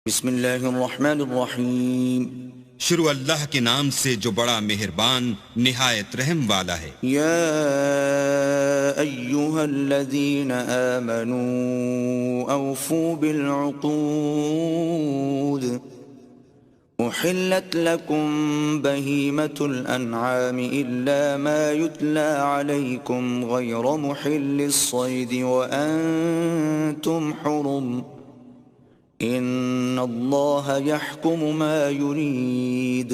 بسم اللہ الرحمن الرحیم شروع اللہ کے نام سے جو بڑا مہربان نہایت رحم والا ہے۔ یا ایہا الذین آمنوا اوفوا بالعقود احلت لکم بہیمۃ الانعام الا ما یتلی علیکم غیر محل الصید وانتم حرم ان اللہ یحکم ما یرید۔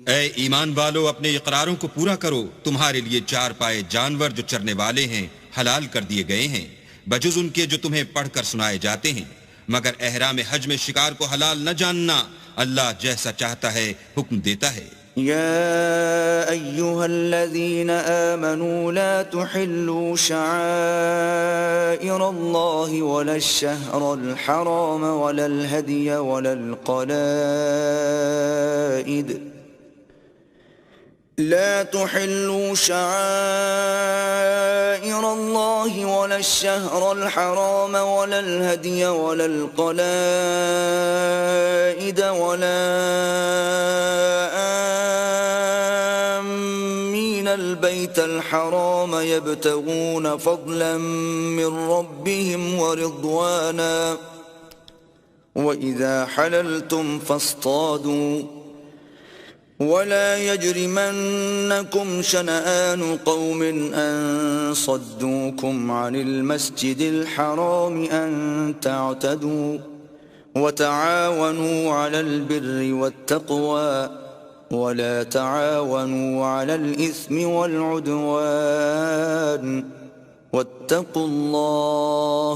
اے ایمان والو، اپنے اقراروں کو پورا کرو۔ تمہارے لیے چار پائے جانور جو چرنے والے ہیں حلال کر دیے گئے ہیں، بجز ان کے جو تمہیں پڑھ کر سنائے جاتے ہیں، مگر احرام حج میں شکار کو حلال نہ جاننا۔ اللہ جیسا چاہتا ہے حکم دیتا ہے۔ يا أيها الذين آمنوا لا تحلوا شعائر الله ولا الشهر الحرام ولا الهدي ولا القلائد لا تحلوا شعائر الله ولا الشهر الحرام ولا الهدي ولا القلائد ولا البيت الحرام يبتغون فضلا من ربهم ورضوانا وإذا حللتم فاصطادوا ولا يجرمنكم شنآن قوم أن صدوكم عن المسجد الحرام أن تعتدوا وتعاونوا على البر والتقوى ولا تعاونوا على الإثم والعدوان واتقوا الله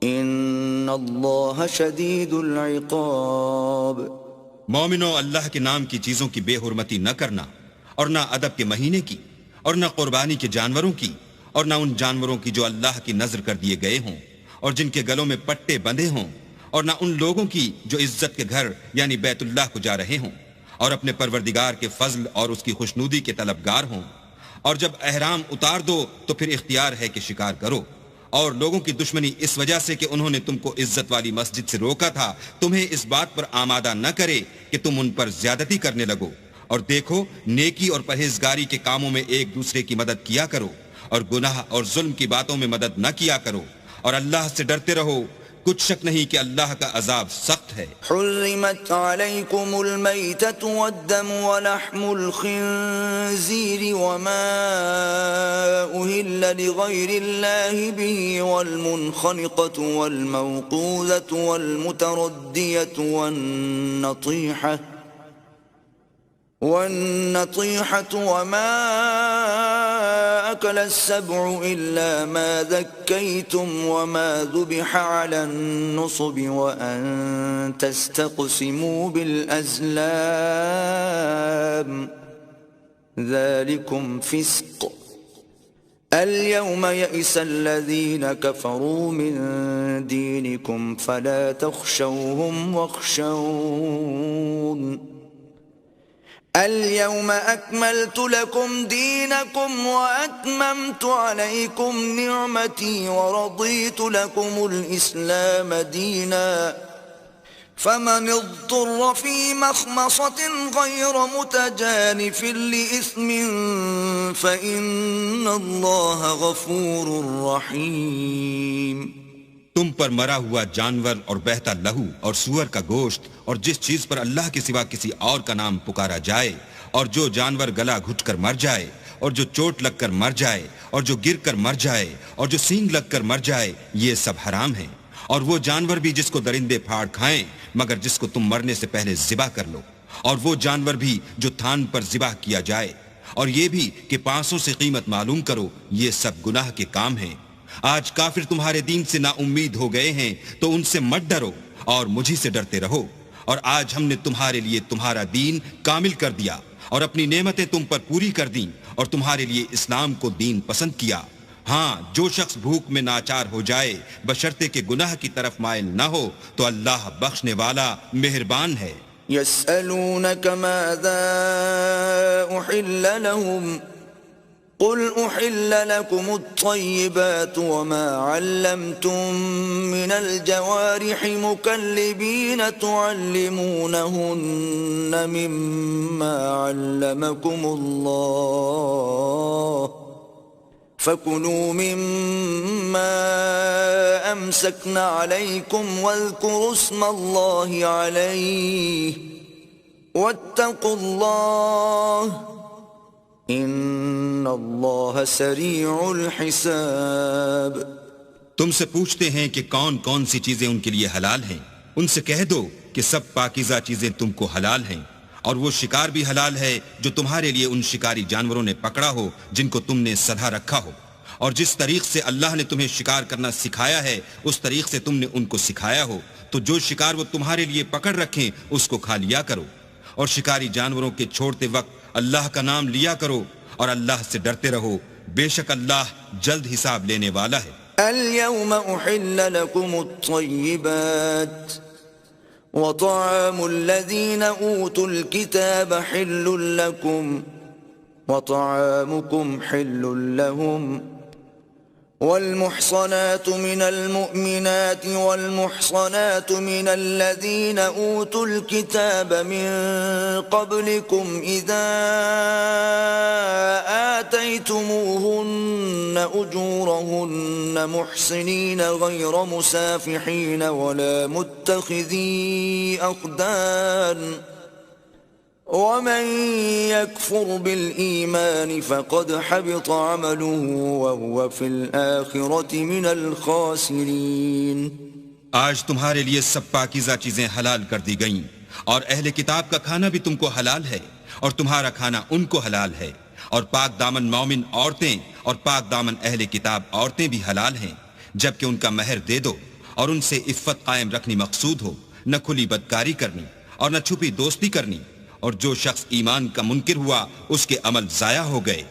إن الله شديد العقاب۔ مومنو، اللہ کے نام کی چیزوں کی بے حرمتی نہ کرنا، اور نہ ادب کے مہینے کی، اور نہ قربانی کے جانوروں کی، اور نہ ان جانوروں کی جو اللہ کی نذر کر دیے گئے ہوں اور جن کے گلوں میں پٹے بندھے ہوں، اور نہ ان لوگوں کی جو عزت کے گھر یعنی بیت اللہ کو جا رہے ہوں اور اپنے پروردگار کے فضل اور اس کی خوشنودی کے طلبگار ہوں۔ اور جب احرام اتار دو تو پھر اختیار ہے کہ شکار کرو، اور لوگوں کی دشمنی اس وجہ سے کہ انہوں نے تم کو عزت والی مسجد سے روکا تھا تمہیں اس بات پر آمادہ نہ کرے کہ تم ان پر زیادتی کرنے لگو۔ اور دیکھو، نیکی اور پرہیزگاری کے کاموں میں ایک دوسرے کی مدد کیا کرو، اور گناہ اور ظلم کی باتوں میں مدد نہ کیا کرو، اور اللہ سے ڈرتے رہو۔ کچھ شک نہیں کہ اللہ کا عذاب سخت ہے۔ حرمت علیکم المیتۃ والدم ولحم الخنزیر وما أهل لغیر اللہ به والمنخنقۃ والموقوذۃ والمتردیۃ والنطیحة وما أكل السبع إلا ما ذكيتم وما ذبح على النصب وأن تستقسموا بالأزلام ذلكم فسق اليوم يئس الذين كفروا من دينكم فلا تخشوهم واخشون اليوم أكملت لكم دينكم وأتممت عليكم نعمتي ورضيت لكم الإسلام دينا فمن اضطر في مخمصة غير متجانف لإثم فإن الله غفور رحيم۔ تم پر مرا ہوا جانور اور بہتا لہو اور سور کا گوشت اور جس چیز پر اللہ کے سوا کسی اور کا نام پکارا جائے، اور جو جانور گلا گھٹ کر مر جائے، اور جو چوٹ لگ کر مر جائے، اور جو گر کر مر جائے، اور جو سینگ لگ کر مر جائے، یہ سب حرام ہیں۔ اور وہ جانور بھی جس کو درندے پھاڑ کھائیں مگر جس کو تم مرنے سے پہلے ذبح کر لو، اور وہ جانور بھی جو تھان پر ذبح کیا جائے، اور یہ بھی کہ 500 سے قیمت معلوم کرو، یہ سب گناہ کے کام ہیں۔ آج کافر تمہارے دین سے نا امید ہو گئے ہیں تو ان سے مت ڈرو اور مجھی سے ڈرتے رہو۔ اور آج ہم نے تمہارے لیے تمہارا دین کامل کر دیا اور اپنی نعمتیں تم پر پوری کر دیں اور تمہارے لیے اسلام کو دین پسند کیا۔ ہاں، جو شخص بھوک میں ناچار ہو جائے بشرطے کہ گناہ کی طرف مائل نہ ہو تو اللہ بخشنے والا مہربان ہے۔ يسألونك ماذا أحل لهم قل أحل لكم الطيبات وما علمتم من الجوارح مكلبين تعلمونهن مما علمكم الله فكلوا مما أمسكن عليكم واذكروا اسم الله عليه واتقوا الله ان اللہ سریع الحساب۔ تم سے پوچھتے ہیں کہ کون کون سی چیزیں ان کے لیے حلال ہیں، ان سے کہہ دو کہ سب پاکیزہ چیزیں تم کو حلال ہیں، اور وہ شکار بھی حلال ہے جو تمہارے لیے ان شکاری جانوروں نے پکڑا ہو جن کو تم نے سدھا رکھا ہو، اور جس طریق سے اللہ نے تمہیں شکار کرنا سکھایا ہے اس طریق سے تم نے ان کو سکھایا ہو، تو جو شکار وہ تمہارے لیے پکڑ رکھیں اس کو کھا لیا کرو، اور شکاری جانوروں کے چھوڑتے وقت اللہ کا نام لیا کرو اور اللہ سے ڈرتے رہو، بے شک اللہ جلد حساب لینے والا ہے۔ اليوم احل لكم الطيبات وطعام الذين اوتوا الكتاب حل لكم وطعامكم حل لهم والمحصنات من المؤمنات والمحصنات من الذين أوتوا الكتاب من قبلكم إذا آتيتموهن أجورهن محصنين غير مسافحين ولا متخذي أخدان ومن يكفر بالإيمان فقد حبط عمله وهو في الآخرة من الخاسرين۔ آج تمہارے لیے سب پاکیزہ چیزیں حلال کر دی گئیں، اور اہل کتاب کا کھانا بھی تم کو حلال ہے اور تمہارا کھانا ان کو حلال ہے، اور پاک دامن مومن عورتیں اور پاک دامن اہل کتاب عورتیں بھی حلال ہیں، جبکہ ان کا مہر دے دو اور ان سے عفت قائم رکھنی مقصود ہو، نہ کھلی بدکاری کرنی اور نہ چھپی دوستی کرنی، اور جو شخص ایمان کا منکر ہوا اس کے عمل ضائع ہو گئے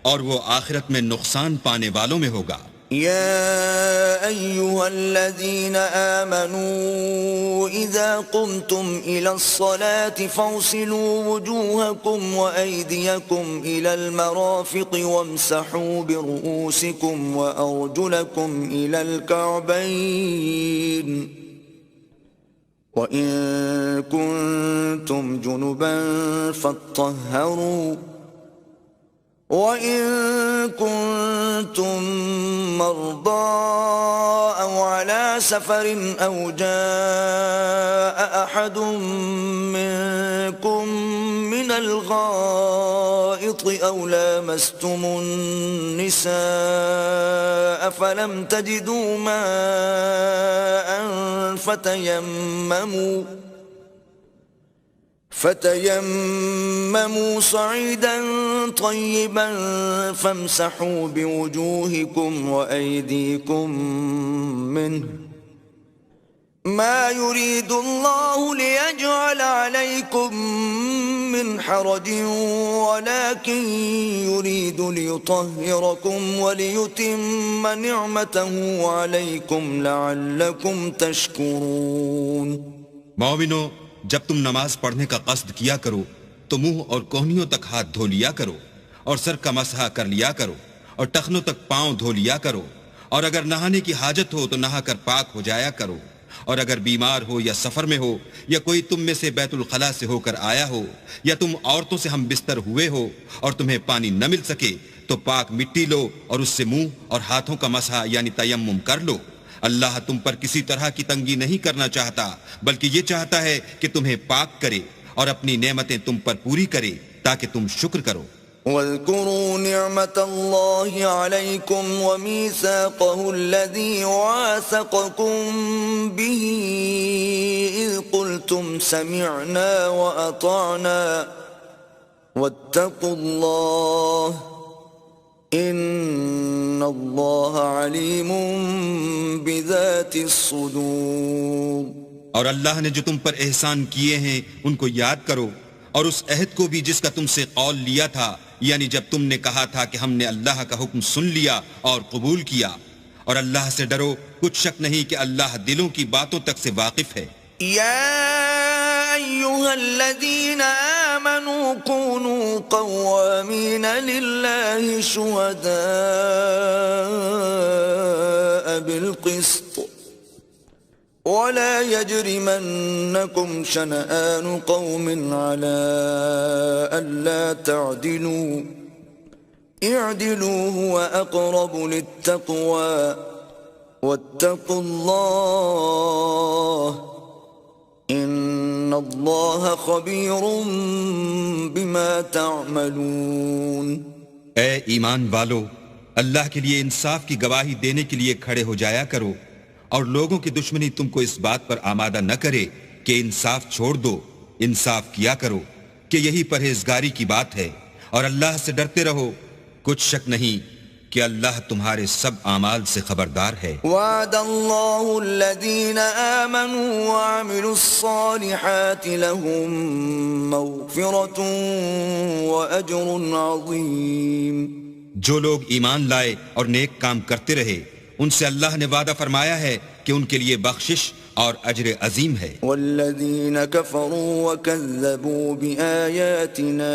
اور وہ آخرت میں نقصان پانے والوں میں ہوگا۔ يا أيها الذين آمنوا إذا قمتم إلى الصلاة فاغسلوا وجوهكم وأيديكم إلى المرافق وامسحوا برؤوسكم وأرجلكم إلى الكعبين وَإِن كُنتُمْ جُنُبًا فَاطَّهَّرُوا وَإِن كُنتُم مَّرْضَىٰ أَوْ عَلَىٰ سَفَرٍ أَوْ جَاءَ أَحَدٌ مِّنكُم مِّنَ الْغَائِطِ أَوْ لَامَسْتُمُ النِّسَاءَ فَلَمْ تَجِدُوا مَاءً فتيمموا صعيدا طيبا فامسحوا بوجوهكم وأيديكم منه ما يريد الله ليجعل عليكم من حرج ولكن يريد ليطهركم وليتم نعمته عليكم لعلكم تشكرون۔ مومنو، جب تم نماز پڑھنے کا قصد کیا کرو تو منہ اور کوہنیوں تک ہاتھ دھو لیا کرو اور سر کا مسح کر لیا کرو اور ٹخنوں تک پاؤں دھو لیا کرو، اور اگر نہانے کی حاجت ہو تو نہا کر پاک ہو جایا کرو، اور اگر بیمار ہو یا سفر میں ہو یا کوئی تم میں سے بیت الخلاء سے ہو کر آیا ہو یا تم عورتوں سے ہم بستر ہوئے ہو اور تمہیں پانی نہ مل سکے تو پاک مٹی لو اور اس سے منہ اور ہاتھوں کا مسح یعنی تیمم کر لو۔ اللہ تم پر کسی طرح کی تنگی نہیں کرنا چاہتا، بلکہ یہ چاہتا ہے کہ تمہیں پاک کرے اور اپنی نعمتیں تم پر پوری کرے تاکہ تم شکر کرو۔ واذكروا نعمة الله عليكم وميثاقه الذي واثقكم به إذ قلتم سمعنا وأطعنا واتقوا الله إن الله عليم بذات الصدور۔ اور اللہ نے جو تم پر احسان کیے ہیں ان کو یاد کرو، اور اس عہد کو بھی جس کا تم سے قول لیا تھا، یعنی جب تم نے کہا تھا کہ ہم نے اللہ کا حکم سن لیا اور قبول کیا، اور اللہ سے ڈرو، کچھ شک نہیں کہ اللہ دلوں کی باتوں تک سے واقف ہے۔ یا ایھا الذین آمنوا كونوا قوامين لله شهداء بالقسط ولا يجرمنكم شنآن قوم على ألا تعدلوا اعدلوا هو أقرب للتقوى واتقوا الله ان اللہ خبیر بما تعملون۔ اے ایمان والو، اللہ کے لیے انصاف کی گواہی دینے کے لیے کھڑے ہو جایا کرو، اور لوگوں کی دشمنی تم کو اس بات پر آمادہ نہ کرے کہ انصاف چھوڑ دو، انصاف کیا کرو کہ یہی پرہیزگاری کی بات ہے، اور اللہ سے ڈرتے رہو، کچھ شک نہیں کہ اللہ تمہارے سب اعمال سے خبردار ہے۔ وعد اللہ الذین آمنوا وعملوا الصالحات لهم مغفرۃ واجر عظیم۔ جو لوگ ایمان لائے اور نیک کام کرتے رہے، ان سے اللہ نے وعدہ فرمایا ہے کہ ان کے لیے بخشش اور اجر عظیم ہے۔ والذین کفروا وکذبوا بآیاتنا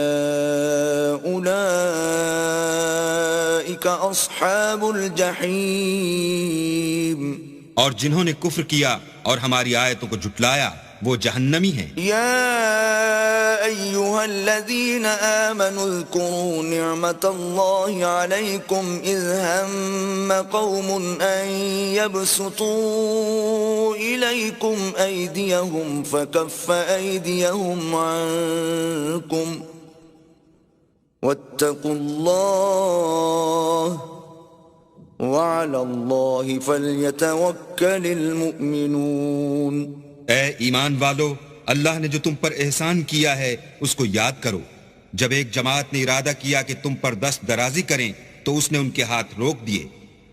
اولئک اصحاب الجحیم۔ اور جنہوں نے کفر کیا اور ہماری آیتوں کو جھٹلایا وہ جہنمی ہیں۔ یا ایہا الذین آمنوا اذکروا نعمت اللہ علیکم اذ ہم قوم ان یبسطوا الیکم ایدیہم فکف ایدیہم عنکم واتقوا اللہ وعلی اللہ فلیتوکل المؤمنون۔ اے ایمان والو، اللہ نے جو تم پر احسان کیا ہے اس کو یاد کرو۔ جب ایک جماعت نے ارادہ کیا کہ تم پر دست درازی کریں تو اس نے ان کے ہاتھ روک دیے،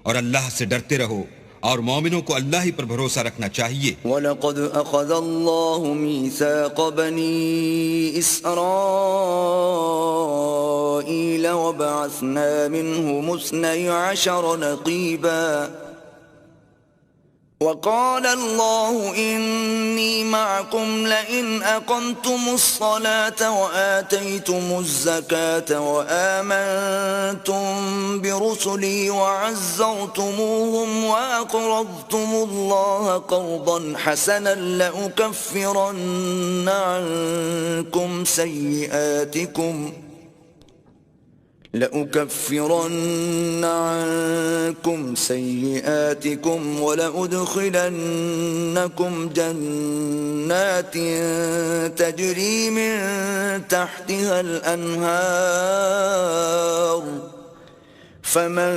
اور اللہ سے ڈرتے رہو، اور مومنوں کو اللہ ہی پر بھروسہ رکھنا چاہیے۔ وَلَقَدْ أَخَذَ اللَّهُ مِيثَاقَ بَنِي إِسْرَائِيلَ وَبَعَثْنَا مِنْهُمُ 12 نَقِيبًا وقال الله إني معكم لئن أقمتم الصلاة وآتيتم الزكاة وآمنتم برسلي وعزرتموهم وأقرضتم الله قرضا حسنا لأكفرن عنكم سيئاتكم ولأدخلنكم جنات تجري من تحتها الأنهار فمن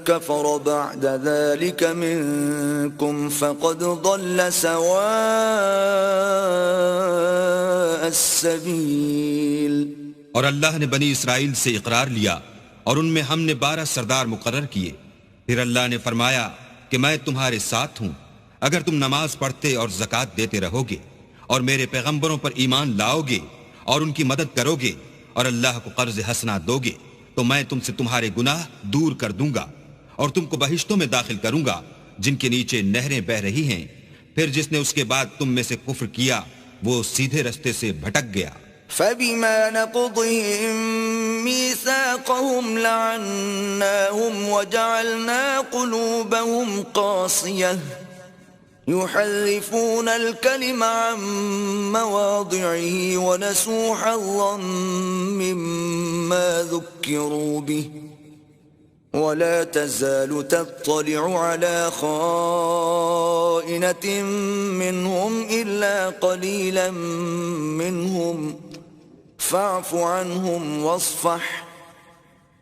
كفر بعد ذلك منكم فقد ضل سواء السبيل۔ اور اللہ نے بنی اسرائیل سے اقرار لیا اور ان میں ہم نے 12 سردار مقرر کیے۔ پھر اللہ نے فرمایا کہ میں تمہارے ساتھ ہوں اگر تم نماز پڑھتے اور زکوٰۃ دیتے رہو گے اور میرے پیغمبروں پر ایمان لاؤ گے اور ان کی مدد کرو گے اور اللہ کو قرض حسنہ دو گے تو میں تم سے تمہارے گناہ دور کر دوں گا اور تم کو بہشتوں میں داخل کروں گا جن کے نیچے نہریں بہہ رہی ہیں۔ پھر جس نے اس کے بعد تم میں سے کفر کیا وہ سیدھے رستے سے بھٹک گیا۔ فبما نقضهم ميثاقهم لعناهم وجعلنا قلوبهم قاسية يحرفون الكلم عن مواضعه ونسوا حظا مما ذكروا به ولا تزال تطلع على خائنة منهم إلا قليلا منهم فاعف عنهم واصفح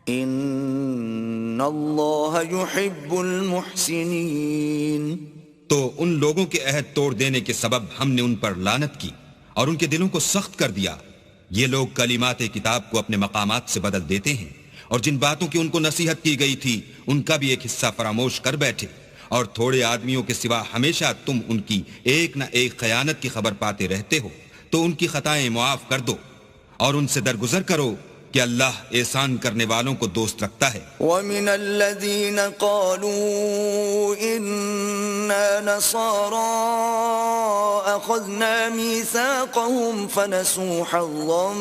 ان اللہ یحب المحسنین۔ تو ان لوگوں کے عہد توڑ دینے کے سبب ہم نے ان پر لعنت کی اور ان کے دلوں کو سخت کر دیا۔ یہ لوگ کلمات کتاب کو اپنے مقامات سے بدل دیتے ہیں اور جن باتوں کی ان کو نصیحت کی گئی تھی ان کا بھی ایک حصہ فراموش کر بیٹھے، اور تھوڑے آدمیوں کے سوا ہمیشہ تم ان کی ایک نہ ایک خیانت کی خبر پاتے رہتے ہو، تو ان کی خطائیں معاف کر دو اور ان سے درگزر کرو کہ اللہ احسان کرنے والوں کو دوست رکھتا ہے۔ وَمِنَ الَّذِينَ قَالُوا إِنَّ كنا نصارى أخذنا ميثاقهم فنسوا حظا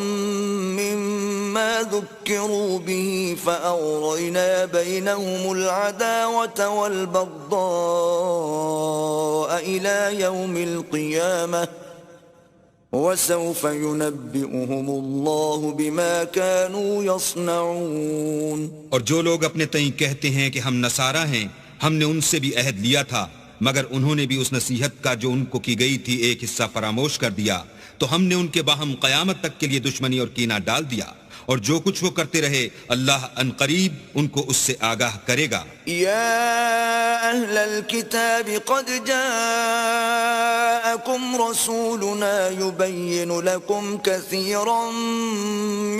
مما ذكروا به فأغرينا بينهم العداوة والبغضاء إلى يوم القيامة وسوف ينبئهم الله بما كانوا يصنعون. اور جو لوگ اپنے تئیں کہتے ہیں کہ ہم نصارہ ہیں، ہم نے ان سے بھی عہد لیا تھا، مگر انہوں نے بھی اس نصیحت کا جو ان کو کی گئی تھی ایک حصہ فراموش کر دیا، تو ہم نے ان کے باہم قیامت تک کے لیے دشمنی اور کینہ ڈال دیا، اور جو کچھ وہ کرتے رہے اللہ عنقریب ان کو اس سے آگاہ کرے گا. يا أهل الكتاب قد جاءكم رسولنا يبين لكم كثيرا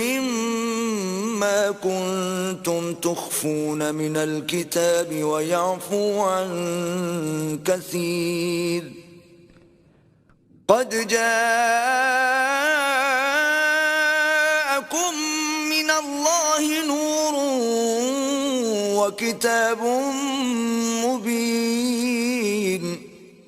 مما كنتم تخفون من الكتاب ويعفو عن كثير قد جاءكم من الله نور وكتاب مبين.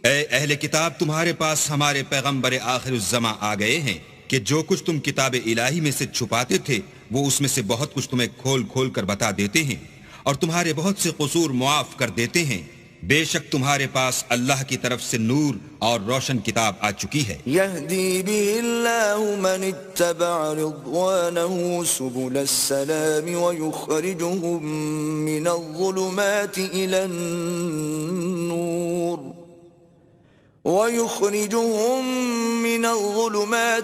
اے اہل کتاب، تمہارے پاس ہمارے پیغمبر آخر الزماں آ گئے ہیں کہ جو کچھ تم کتاب الہی میں سے چھپاتے تھے وہ اس میں سے بہت کچھ تمہیں کھول کھول کر بتا دیتے ہیں اور تمہارے بہت سے قصور معاف کر دیتے ہیں. بے شک تمہارے پاس اللہ کی طرف سے نور اور روشن کتاب آ چکی ہے. يهدي به الله من اتبع رضوانه سبل السلام ويخرجهم من الظلمات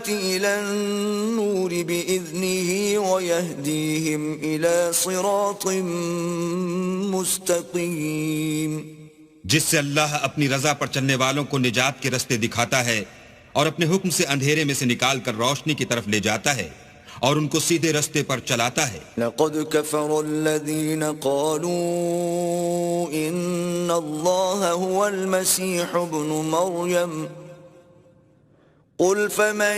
إلى النور بإذنه ويهديهم إلى صراط مستقيم. جس سے اللہ اپنی رضا پر چلنے والوں کو نجات کے رستے دکھاتا ہے اور اپنے حکم سے اندھیرے میں سے نکال کر روشنی کی طرف لے جاتا ہے اور ان کو سیدھے رستے پر چلاتا ہے. لقد كفر الذين قالوا إن الله هو المسيح ابن مريم قل فمن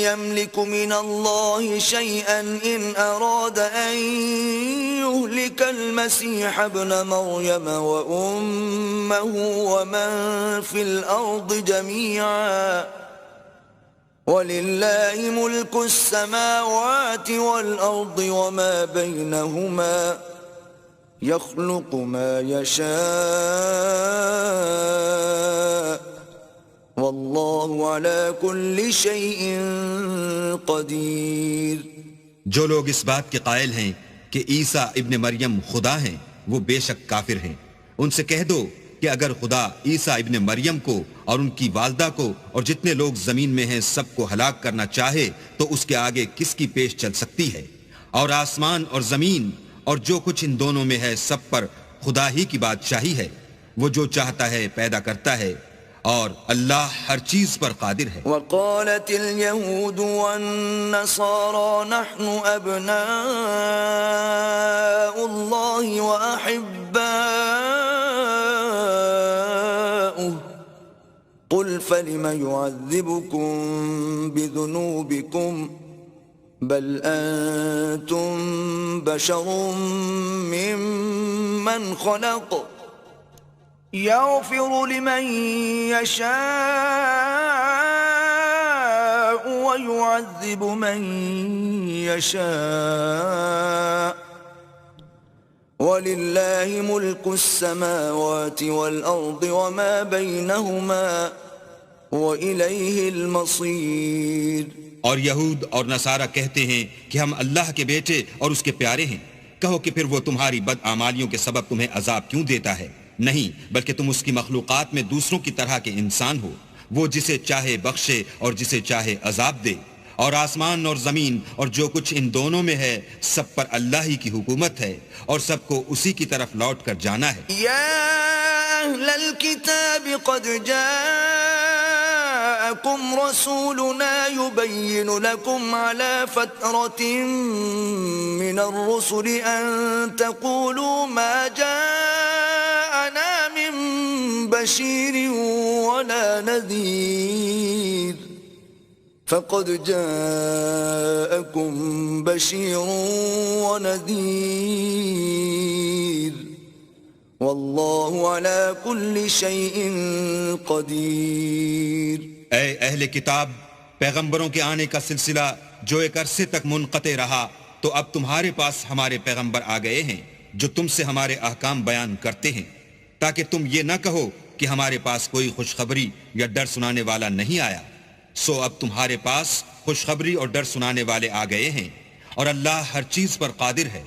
يملك من الله شيئا إن أراد أن يهلك المسيح ابن مريم وأمه ومن في الأرض جميعا ولله ملك السماوات والأرض وما بينهما يخلق ما يشاء واللہ علی کل شیء قدیر. جو لوگ اس بات کے قائل ہیں کہ عیسیٰ ابن مریم خدا ہیں وہ بے شک کافر ہیں. ان سے کہہ دو کہ اگر خدا عیسیٰ ابن مریم کو اور ان کی والدہ کو اور جتنے لوگ زمین میں ہیں سب کو ہلاک کرنا چاہے تو اس کے آگے کس کی پیش چل سکتی ہے؟ اور آسمان اور زمین اور جو کچھ ان دونوں میں ہے سب پر خدا ہی کی بادشاہی ہے. وہ جو چاہتا ہے پیدا کرتا ہے اور اللہ ہر چیز پر قادر ہے. وقالت اليهود والنصارى نحن أبناء الله وأحباؤه قل فلم يعذبكم بذنوبكم بل أنتم بشر ممن خلق يغفر لمن يشاء ويعذب من يشاء ولله ملك السماوات والأرض وما بينهما وإليه المصير. اور یہود اور نصارہ کہتے ہیں کہ ہم اللہ کے بیٹے اور اس کے پیارے ہیں. کہو کہ پھر وہ تمہاری بدعمالیوں کے سبب تمہیں عذاب کیوں دیتا ہے؟ نہیں، بلکہ تم اس کی مخلوقات میں دوسروں کی طرح کے انسان ہو. وہ جسے چاہے بخشے اور جسے چاہے عذاب دے. اور آسمان اور زمین اور جو کچھ ان دونوں میں ہے سب پر اللہ ہی کی حکومت ہے اور سب کو اسی کی طرف لوٹ کر جانا ہے. یا اہل الكتاب قد جاءکم رسولنا يبین لکم على فترة من الرسل ان تقولوا ما جاءنا من بشیر ولا نذیر فقد جاءكم بشير ونذير واللہ علی کل شیء قدیر۔ اے اہل کتاب، پیغمبروں کے آنے کا سلسلہ جو ایک عرصے تک منقطع رہا، تو اب تمہارے پاس ہمارے پیغمبر آ گئے ہیں جو تم سے ہمارے احکام بیان کرتے ہیں، تاکہ تم یہ نہ کہو کہ ہمارے پاس کوئی خوشخبری یا ڈر سنانے والا نہیں آیا۔ سو اب تمہارے پاس خوشخبری اور ڈر سنانے والے آ گئے ہیں، اور اللہ ہر چیز پر قادر ہے۔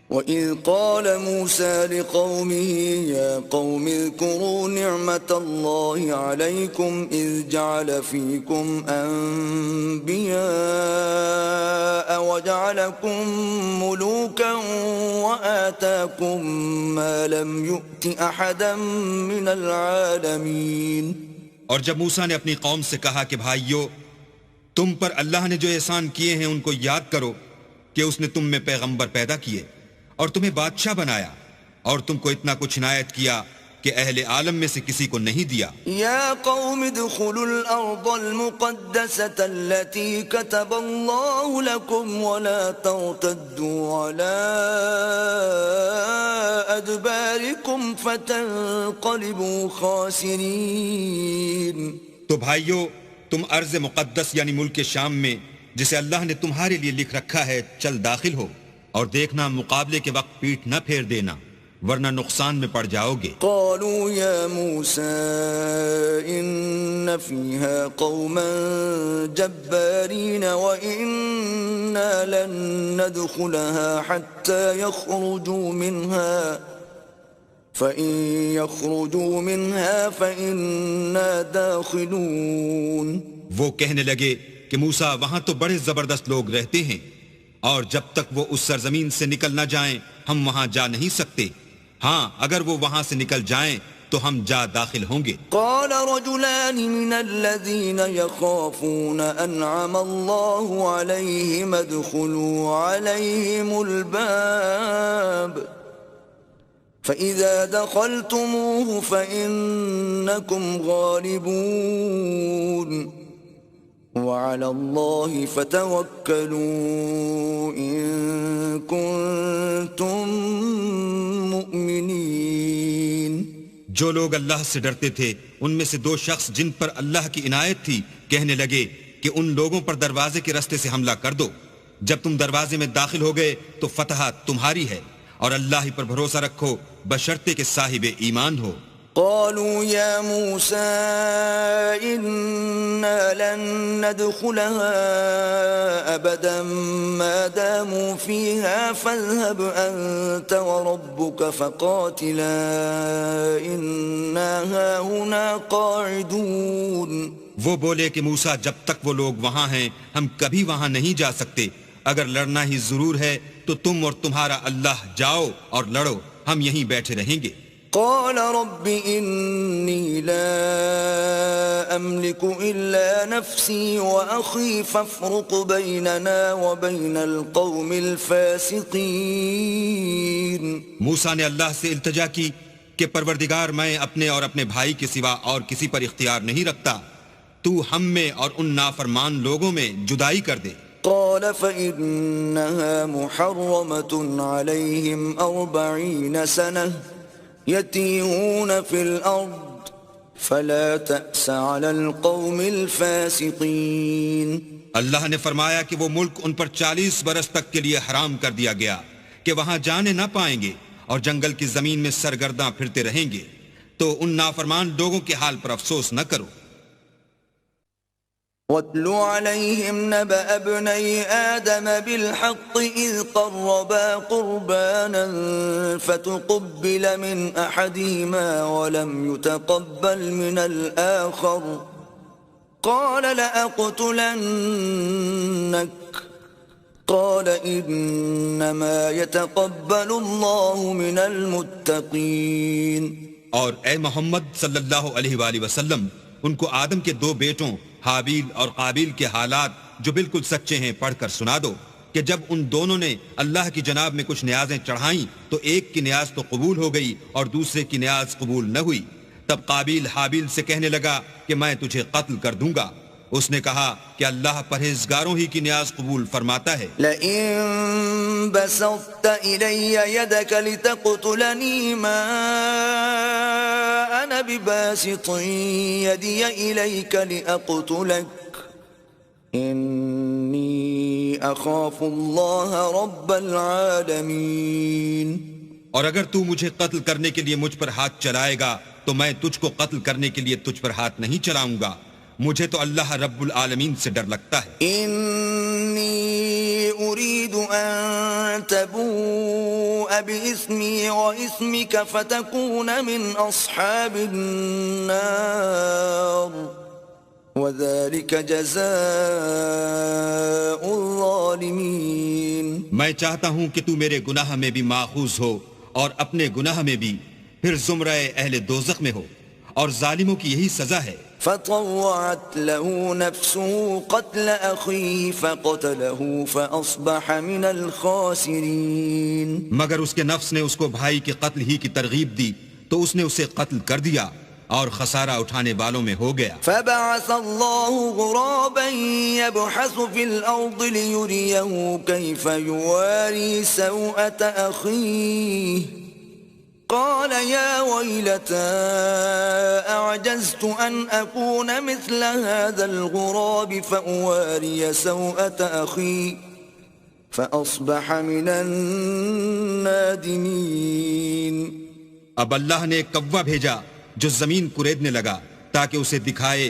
وَإِذْ قَالَ مُوسَى لِقَوْمِهِ يَا قَوْمِ اذْكُرُوا نِعْمَةَ اللَّهِ عَلَيْكُمْ إِذْ جَعَلَ فِيكُمْ أَنْبِيَاءَ وَجَعَلَكُمْ مُلُوكًا وَآتَاكُمْ مَا لَمْ يُؤْتِ أَحَدًا مِنَ الْعَالَمِينَ۔ اور جب موسیٰ نے اپنی قوم سے کہا کہ بھائیو، تم پر اللہ نے جو احسان کیے ہیں ان کو یاد کرو، کہ اس نے تم میں پیغمبر پیدا کیے اور تمہیں بادشاہ بنایا، اور تم کو اتنا کچھ عنایت کیا کہ اہل عالم میں سے کسی کو نہیں دیا۔ یا قوم ادخلوا الارض المقدسة التي كتب اللہ لكم ولا ترتدوا على ادباركم فتنقلبوا خاسرین۔ تو بھائیو، تم ارض مقدس یعنی ملک شام میں جسے اللہ نے تمہارے لیے لکھ رکھا ہے چل داخل ہو، اور دیکھنا مقابلے کے وقت پیٹ نہ پھیر دینا، ورنہ نقصان میں پڑ جاؤ گے۔ قالوا یا موسیٰ ان فیہا قوما جبارین وإنا لن ندخلها حتى يخرجوا منها فإن يخرجوا منها فإنا داخلون۔ وہ کہنے لگے کہ موسیٰ وہاں تو بڑے زبردست لوگ رہتے ہیں، اور جب تک وہ اس سرزمین سے نکل نہ جائیں ہم وہاں جا نہیں سکتے، ہاں اگر وہ وہاں سے نکل جائیں تو ہم جا داخل ہوں گے۔ قال رجلان من الذين يخافون انعم الله عليهم ادخلوا عليهم الباب فإذا دخلتموه فإنكم غالبون وعلى الله فتوكلوا إن كنتم مؤمنين۔ جو لوگ اللہ سے ڈرتے تھے ان میں سے دو شخص جن پر اللہ کی عنایت تھی کہنے لگے کہ ان لوگوں پر دروازے کے راستے سے حملہ کر دو، جب تم دروازے میں داخل ہو گئے تو فتح تمہاری ہے، اور اللہ ہی پر بھروسہ رکھو بشرطے کہ صاحب ایمان ہو۔ قالوا يا موسى إنا لن ندخلها أبدا ما داموا فيها فاذهب أنت وربك فقاتلا إنا هاهنا قاعدون۔ وہ بولے کہ موسیٰ جب تک وہ لوگ وہاں ہیں ہم کبھی وہاں نہیں جا سکتے، اگر لڑنا ہی ضرور ہے تو تم اور تمہارا اللہ جاؤ اور لڑو، ہم یہیں بیٹھے رہیں گے۔ قال رب إني لا أملك إلا نفسي وأخي فافرق بيننا وبين القوم الفاسقين۔ موسیٰ نے اللہ سے التجا کی کہ پروردگار میں اپنے اور اپنے بھائی کے سوا اور کسی پر اختیار نہیں رکھتا، تو ہم میں اور ان نافرمان لوگوں میں جدائی کر دے۔ قال فإنها محرمة عليهم 40 سنة يتيهون في الأرض فلا تأس على القوم الفاسقين۔ اللہ نے فرمایا کہ وہ ملک ان پر 40 برس تک کے لیے حرام کر دیا گیا کہ وہاں جانے نہ پائیں گے اور جنگل کی زمین میں سرگرداں پھرتے رہیں گے، تو ان نافرمان لوگوں کے حال پر افسوس نہ کرو۔ وَاتْلُ عَلَيْهِمْ نَبَأَ ابْنَيْ آدَمَ بِالْحَقِّ إِذْ قَرَّبَا قُرْبَانًا فَتُقُبِّلَ مِنْ أَحَدِهِمَا وَلَمْ يُتَقَبَّلْ مِنَ الْآخَرِ قَالَ لَأَقْتُلَنَّكَ قَالَ إِنَّمَا يَتَقَبَّلُ اللَّهُ مِنَ الْمُتَّقِينَ۔ اور اے محمد صلی اللہ علیہ وآلہ وسلم، ان کو آدم کے دو بیٹوں حابیل اور قابیل کے حالات جو بالکل سچے ہیں پڑھ کر سنا دو کہ جب ان دونوں نے اللہ کی جناب میں کچھ نیازیں چڑھائیں تو ایک کی نیاز تو قبول ہو گئی اور دوسرے کی نیاز قبول نہ ہوئی، تب قابیل حابیل سے کہنے لگا کہ میں تجھے قتل کر دوں گا، اس نے کہا کہ اللہ پرہیزگاروں ہی کی نیاز قبول فرماتا ہے. لئن بسطت إلي يدك لتقتلني ما أنا بباسط يدي إليك لأقتلك إني أخاف الله رب العالمين. اور اگر تو مجھے قتل کرنے کے لیے مجھ پر ہاتھ چلائے گا تو میں تجھ کو قتل کرنے کے لیے تجھ پر ہاتھ نہیں چلاؤں گا. مجھے تو اللہ رب العالمین سے ڈر لگتا ہے. إني أريد أن تبوء بإثمي وإثمك فتكون من أصحاب النار وذلك جزاء الظالمين. میں چاہتا ہوں کہ تو میرے گناہ میں بھی ماخوذ ہو اور اپنے گناہ میں بھی، پھر زمرہ اہل دوزخ میں ہو، اور ظالموں کی یہی سزا ہے. فطوعت له نفسه قتل أخيه فقتله فأصبح من الخاسرين. مگر اس کے نفس نے اس کو بھائی کے قتل ہی کی ترغیب دی تو اس نے اسے قتل کر دیا اور خسارہ اٹھانے والوں میں ہو گیا. فبعث الله غرابا يبحث في الأرض ليريه كيف يواري سوءة أخيه قال يا ويلتى أعجزت أن أكون مثل هذا الغراب فأواري سوءة أخي فأصبح من النادمين. اب اللہ نے ایک کوا بھیجا جو زمین کریدنے لگا تاکہ اسے دکھائے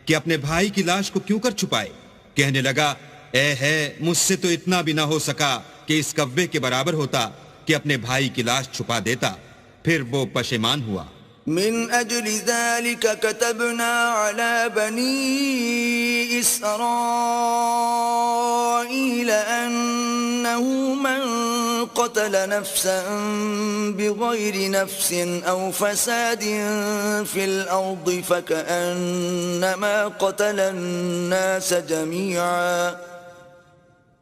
کہ اپنے بھائی کی لاش کو کیوں کر چھپائے. کہنے لگا اے ہے مجھ سے تو اتنا بھی نہ ہو سکا کہ اس کوے کے برابر ہوتا کہ اپنے بھائی کی لاش چھپا دیتا. پھر وہ پشیمان ہوا. من أجل ذلك كتبنا على بني إسرائيل أنه من قتل نفسا بغير نفس أو فساد في الأرض فكأنما قتل الناس جميعا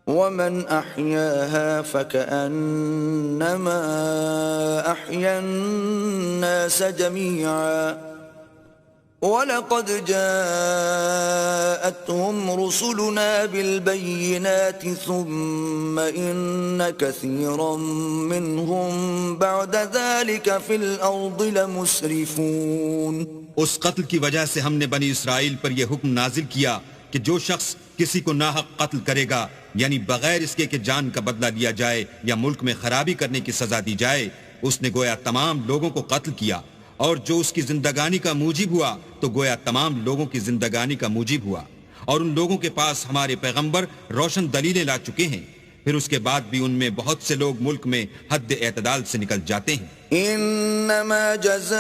ومن أحياها فكأنما أحيا الناس جميعا ولقد جاءتهم رسلنا بالبينات ثم إن كثيرا منهم بعد ذلك في الأرض لمسرفون. اس قتل کی وجہ سے ہم نے بنی اسرائیل پر یہ حکم نازل کیا کہ جو شخص کسی کو ناحق قتل کرے گا، یعنی بغیر اس کے کہ جان کا بدلہ لیا جائے یا ملک میں خرابی کرنے کی سزا دی جائے، اس نے گویا تمام لوگوں کو قتل کیا، اور جو اس کی زندگانی کا موجب ہوا تو گویا تمام لوگوں کی زندگانی کا موجب ہوا. اور ان لوگوں کے پاس ہمارے پیغمبر روشن دلیلیں لا چکے ہیں، پھر اس کے بعد بھی ان میں بہت سے لوگ ملک میں حد اعتدال سے نکل جاتے ہیں. انما جزاء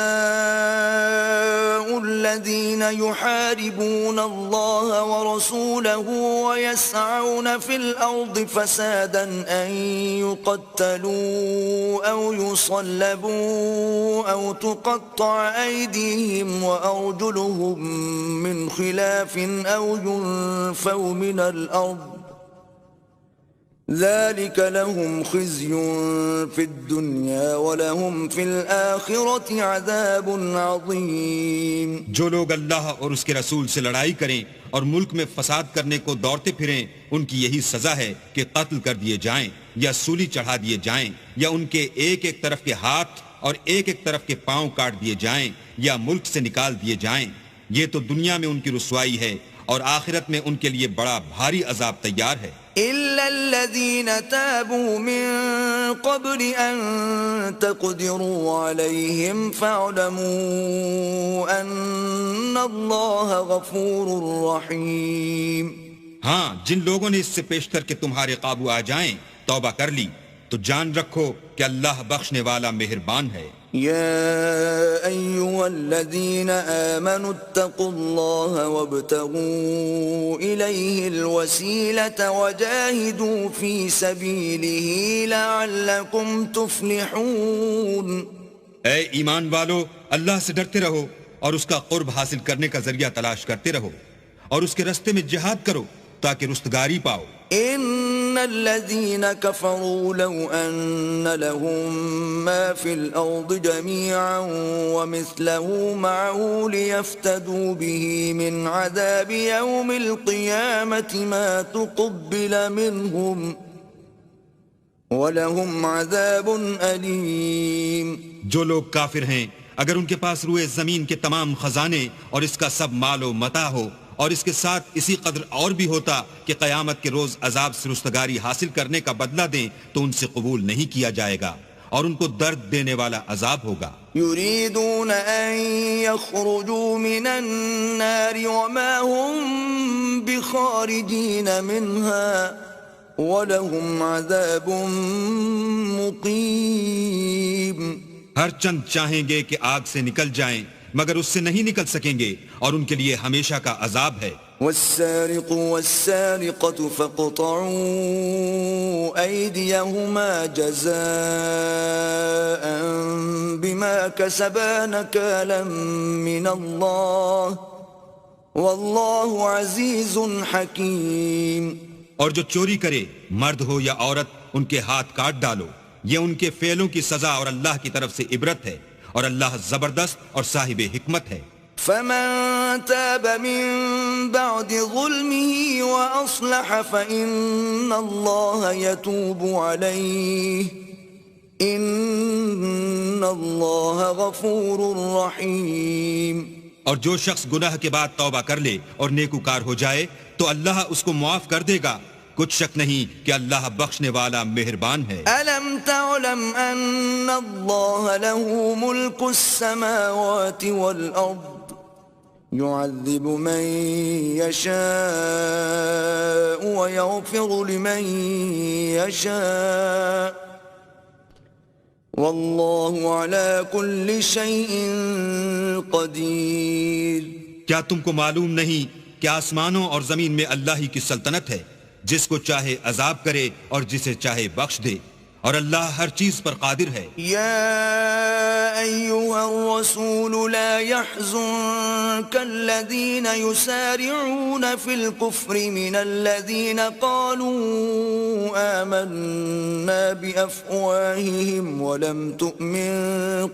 الذين يحاربون الله ورسوله ويسعون في الأرض فسادا أن يقتلوا أو يصلبوا أو تقطع أيديهم وأرجلهم من خلاف أو ينفوا من الأرض ذلك لهم خزي في الدنيا ولهم في الآخرة عذاب عظيم. جو لوگ اللہ اور اس کے رسول سے لڑائی کریں اور ملک میں فساد کرنے کو دوڑتے پھریں، ان کی یہی سزا ہے کہ قتل کر دیے جائیں یا سولی چڑھا دیے جائیں یا ان کے ایک ایک طرف کے ہاتھ اور ایک ایک طرف کے پاؤں کاٹ دیے جائیں یا ملک سے نکال دیے جائیں. یہ تو دنیا میں ان کی رسوائی ہے اور آخرت میں ان کے لیے بڑا بھاری عذاب تیار ہے. إلا الذين تابوا من قبل أن تقدروا عليهم فاعلموا أن الله غفور رحيم. ہاں، جن لوگوں نے اس سے پیشتر کہ تمہارے قابو آ جائیں توبہ کر لی تو جان رکھو کہ اللہ بخشنے والا مہربان ہے. يا أيها الذين آمنوا اتقوا الله وابتغوا إليه الوسيلة وجاهدوا في سبيله لعلكم تفلحون. اے ایمان والو، اللہ سے ڈرتے رہو اور اس کا قرب حاصل کرنے کا ذریعہ تلاش کرتے رہو اور اس کے رستے میں جہاد کرو تاکہ رستگاری پاؤ. إن الذين كفروا لو أن لهم ما في الأرض جميعا ومثله معه ليفتدوا به من عذاب يوم القيامة ما تقبل منهم وَلَهُمْ عَذَابٌ أَلِيمٌ. جو لوگ کافر ہیں اگر ان کے پاس روئے زمین کے تمام خزانے اور اس کا سب مال و متاع ہو اور اس کے ساتھ اسی قدر اور بھی ہوتا کہ قیامت کے روز عذاب سے رستگاری حاصل کرنے کا بدلہ دیں تو ان سے قبول نہیں کیا جائے گا اور ان کو درد دینے والا عذاب ہوگا. يريدون أن يخرجوا من النار وما هم بخارجين منها وَلَهُمْ عَذَابٌ مُقِيمٌ. ہر چند چاہیں گے کہ آگ سے نکل جائیں مگر اس سے نہیں نکل سکیں گے اور ان کے لیے ہمیشہ کا عذاب ہے. وَالسَّارِقُ وَالسَّارِقَةُ فَاقْطَعُوا أَيْدِيَهُمَا جَزَاءً بِمَا كَسَبَا نَكَالًا مِّنَ اللَّهِ وَاللَّهُ عَزِيزٌ حَكِيمٌ. اور جو چوری کرے مرد ہو یا عورت ان کے ہاتھ کاٹ ڈالو یہ ان کے فعلوں کی سزا اور اللہ کی طرف سے عبرت ہے اور اللہ زبردست اور صاحب حکمت ہے. فمن تاب من بعد ظلمه وأصلح فإن الله يتوب عليه إن الله غفور رحيم. اور جو شخص گناہ کے بعد توبہ کر لے اور نیکوکار ہو جائے تو اللہ اس کو معاف کر دے گا. کچھ شک نہیں کہ اللہ بخشنے والا مہربان ہے. أَلَمْ تَعْلَمْ أَنَّ اللَّهَ لَهُ مُلْكُ السَّمَاوَاتِ وَالْأَرْضِ يُعَذِّبُ مَن يَشَاءُ وَيَغْفِرُ لِمَن يَشَاءُ وَاللَّهُ عَلَى كُلِّ شَيْءٍ قَدِيرٌ. کیا تم کو معلوم نہیں کہ آسمانوں اور زمین میں اللہ ہی کی سلطنت ہے جس کو چاہے عذاب کرے اور جسے چاہے بخش دے اور اللہ ہر چیز پر قادر ہے. یا ایھا الرسول لا يحزنك الذين يسارعون في الكفر من الذين قالوا آمنا بأفواههم ولم تؤمن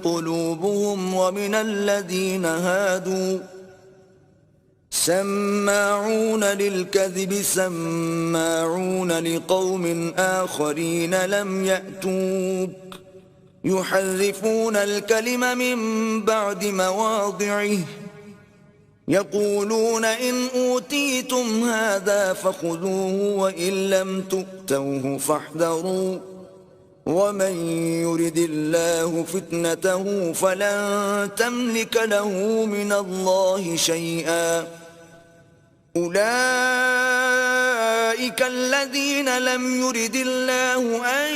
قلوبهم ومن الذين هادوا سماعون للكذب سماعون لقوم آخرين لم يأتوك يحرفون الكلم من بعد مواضعه يقولون إن أوتيتم هذا فخذوه وإن لم تؤتوه فاحذروا ومن يرد الله فتنته فلن تملك له من الله شيئا أولئك الذين لم يرد الله أن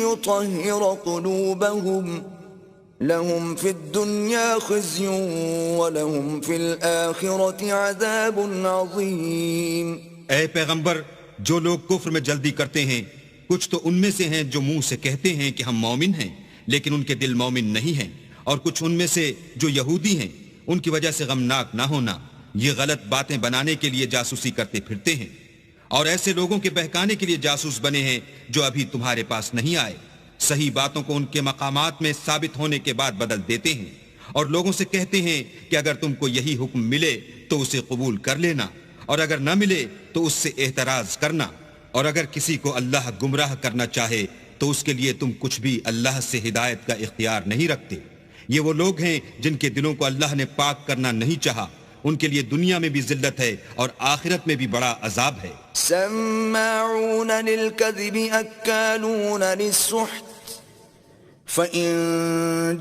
يطهر قلوبهم لهم في الدنيا خزي ولهم في الآخرة عذاب عظيم. اے پیغمبر جو لوگ کفر میں جلدی کرتے ہیں کچھ تو ان میں سے ہیں جو منہ سے کہتے ہیں کہ ہم مومن ہیں لیکن ان کے دل مومن نہیں ہیں اور کچھ ان میں سے جو یہودی ہیں ان کی وجہ سے غمناک نہ ہونا یہ غلط باتیں بنانے کے لیے جاسوسی کرتے پھرتے ہیں اور ایسے لوگوں کے بہکانے کے لیے جاسوس بنے ہیں جو ابھی تمہارے پاس نہیں آئے. صحیح باتوں کو ان کے مقامات میں ثابت ہونے کے بعد بدل دیتے ہیں اور لوگوں سے کہتے ہیں کہ اگر تم کو یہی حکم ملے تو اسے قبول کر لینا اور اگر نہ ملے تو اس سے اعتراض کرنا اور اگر کسی کو اللہ گمراہ کرنا چاہے تو اس کے لیے تم کچھ بھی اللہ سے ہدایت کا اختیار نہیں رکھتے. یہ وہ لوگ ہیں جن کے دلوں کو اللہ نے پاک کرنا نہیں چاہا ان کے لیے دنیا میں بھی ذلت ہے اور آخرت میں بھی بڑا عذاب ہے. سماعون للكذب اکالون للسحت فإن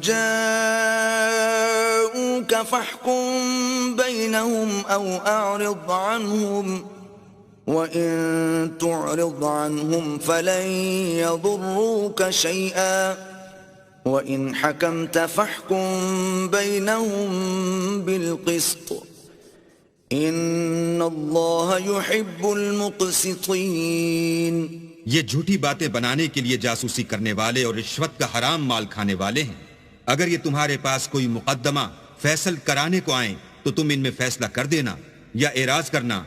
جاءوك فاحكم بينهم أو أعرض عنهم وَإِن تُعْرِضْ عَنْهُمْ فَلَنْ يَضُرُّوكَ شَيْئًا وَإِنْ حَكَمْتَ فَاحْكُمْ بَيْنَهُمْ بِالْقِسْطِ إِنَّ اللَّهَ يُحِبُّ الْمُقْسِطِينَ. یہ جھوٹی باتیں بنانے کے لیے جاسوسی کرنے والے اور رشوت کا حرام مال کھانے والے ہیں. اگر یہ تمہارے پاس کوئی مقدمہ فیصل کرانے کو آئیں تو تم ان میں فیصلہ کر دینا یا اعراض کرنا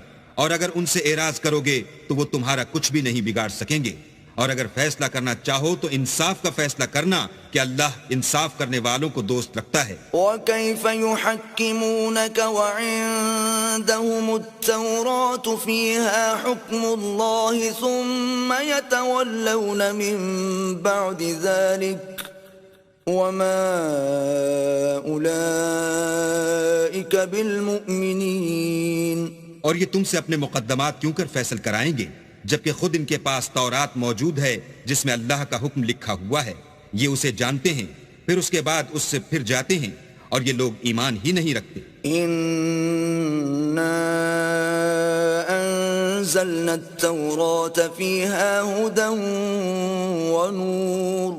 اور اگر ان سے اعراض کرو گے تو وہ تمہارا کچھ بھی نہیں بگاڑ سکیں گے، اور اگر فیصلہ کرنا چاہو تو انصاف کا فیصلہ کرنا کہ اللہ انصاف کرنے والوں کو دوست رکھتا ہے۔ وَكَيْفَ يُحَكِّمُونَكَ وَعِندَهُمُ التَّوْرَاةُ فِيهَا حُكْمُ اللَّهِ ثُمَّ يَتَوَلَّوْنَ مِن بَعْدِ ذَلِكَ وَمَا أُولَئِكَ بِالْمُؤْمِنِينَ۔ اور یہ تم سے اپنے مقدمات کیوں کر فیصل کرائیں گے جبکہ خود ان کے پاس تورات موجود ہے جس میں اللہ کا حکم لکھا ہوا ہے، یہ اسے جانتے ہیں، پھر اس کے بعد اس سے پھر جاتے ہیں، اور یہ لوگ ایمان ہی نہیں رکھتے۔ إِنَّا أَنزَلْنَا التَّوْرَاةَ فِيهَا هُدًى وَنُورٌ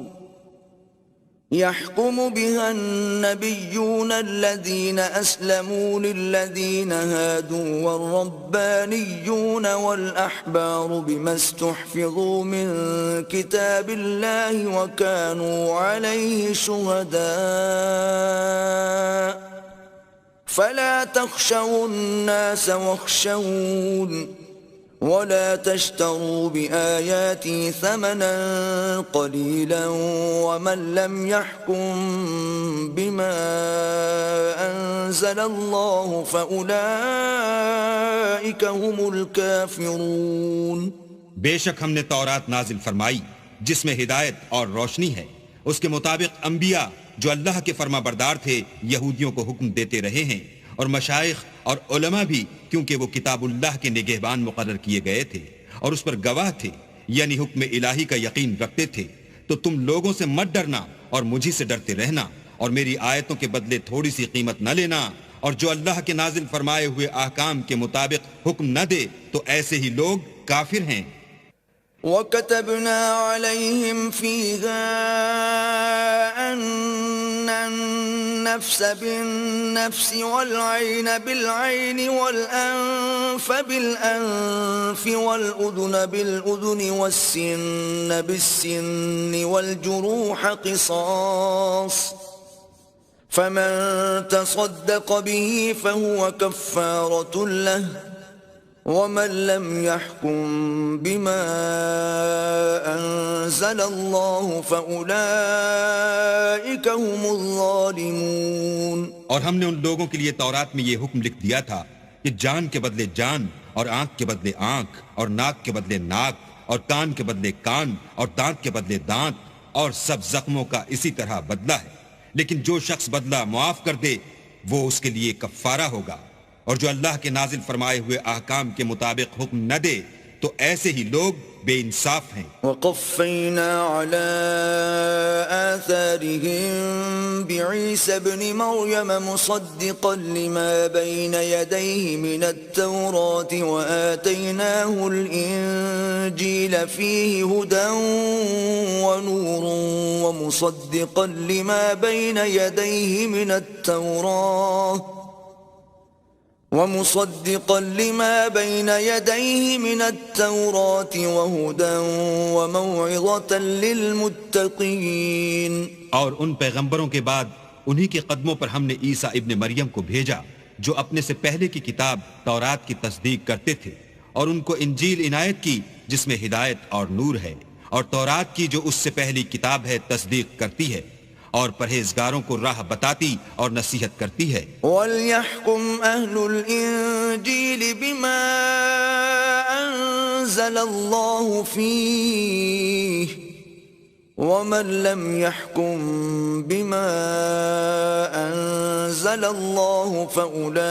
يَحْكُمُ بِهَا النَّبِيُّونَ الَّذِينَ أَسْلَمُوا لِلَّذِينَ هَادُوا وَالرَّبَّانِيُّونَ وَالْأَحْبَارُ بِمَا اسْتُحْفِظُوا مِنْ كِتَابِ اللَّهِ وَكَانُوا عَلَيْهِ شُهَدَاءَ فَلَا تَخْشَوُا النَّاسَ وَاخْشَوْنِ وَلَا تَشْتَرُوا بِآيَاتِي ثَمَنًا قَلِيلًا وَمَنْ لَمْ يَحْكُمْ بِمَا أَنزَلَ اللَّهُ فَأُولَئِكَ هُمُ الْكَافِرُونَ۔ بے شک ہم نے تورات نازل فرمائی جس میں ہدایت اور روشنی ہے، اس کے مطابق انبیاء جو اللہ کے فرما بردار تھے یہودیوں کو حکم دیتے رہے ہیں، اور مشائخ اور علماء بھی، کیونکہ وہ کتاب اللہ کے نگہبان مقرر کیے گئے تھے اور اس پر گواہ تھے، یعنی حکم الہی کا یقین رکھتے تھے۔ تو تم لوگوں سے مت ڈرنا اور مجھی سے ڈرتے رہنا، اور میری آیتوں کے بدلے تھوڑی سی قیمت نہ لینا، اور جو اللہ کے نازل فرمائے ہوئے احکام کے مطابق حکم نہ دے تو ایسے ہی لوگ کافر ہیں۔ وَكَتَبْنَا عَلَيْهِمْ فِيهَا أَنَّ النَّفْسَ بِالنَّفْسِ وَالْعَيْنَ بِالْعَيْنِ وَالْأَنفَ بِالْأَنفِ وَالْأُذُنَ بِالْأُذُنِ وَالسِّنَّ بِالسِّنِّ وَالْجُرُوحَ قِصَاصٌ فَمَن تَصَدَّقَ بِهِ فَهُوَ كَفَّارَةٌ لَهُ وَمَن لَّمْ يَحْكُم بِمَا أَنزَلَ اللَّهُ فَأُولَئِكَ هُمُ الظَّالِمُونَ۔ اور ہم نے ان لوگوں کے لیے تورات میں یہ حکم لکھ دیا تھا کہ جان کے بدلے جان، اور آنکھ کے بدلے آنکھ، اور ناک کے بدلے ناک، اور کان کے بدلے کان، اور دانت کے بدلے دانت، اور سب زخموں کا اسی طرح بدلہ ہے، لیکن جو شخص بدلہ معاف کر دے وہ اس کے لیے کفارہ ہوگا، اور جو اللہ کے نازل فرمائے ہوئے احکام کے مطابق حکم نہ دے تو ایسے ہی لوگ بے انصاف ہیں۔ وَقَفَّيْنَا عَلَىٰ آثَارِهِم بِعِيسَى ابْنِ مَرْيَمَ مُصَدِّقًا لِمَا بَيْنَ يَدَيْهِ مِنَ التَّوْرَاةِ وَآتَيْنَاهُ الْإِنجِيلَ فِيهِ هُدًى وَنُورٌ وَمُصَدِّقًا لِمَا بَيْنَ يَدَيْهِ مِنَ التَّوْرَاةِ وَهُدًى وَمَوْعِظَةً لِّلْمُتَّقِينَ۔ اور ان پیغمبروں کے بعد انہی کے قدموں پر ہم نے عیسیٰ ابن مریم کو بھیجا جو اپنے سے پہلے کی کتاب تورات کی تصدیق کرتے تھے، اور ان کو انجیل عنایت کی جس میں ہدایت اور نور ہے، اور تورات کی جو اس سے پہلی کتاب ہے تصدیق کرتی ہے، اور پرہیزگاروں کو راہ بتاتی اور نصیحت کرتی ہے۔ وَلْيَحْكُمْ أَهْلُ الْإِنجِيلِ بِمَا أَنزَلَ اللَّهُ فِيهِ وَمَن لَّمْ يَحْكُم بِمَا أَنزَلَ اللَّهُ فَأُولَئِكَ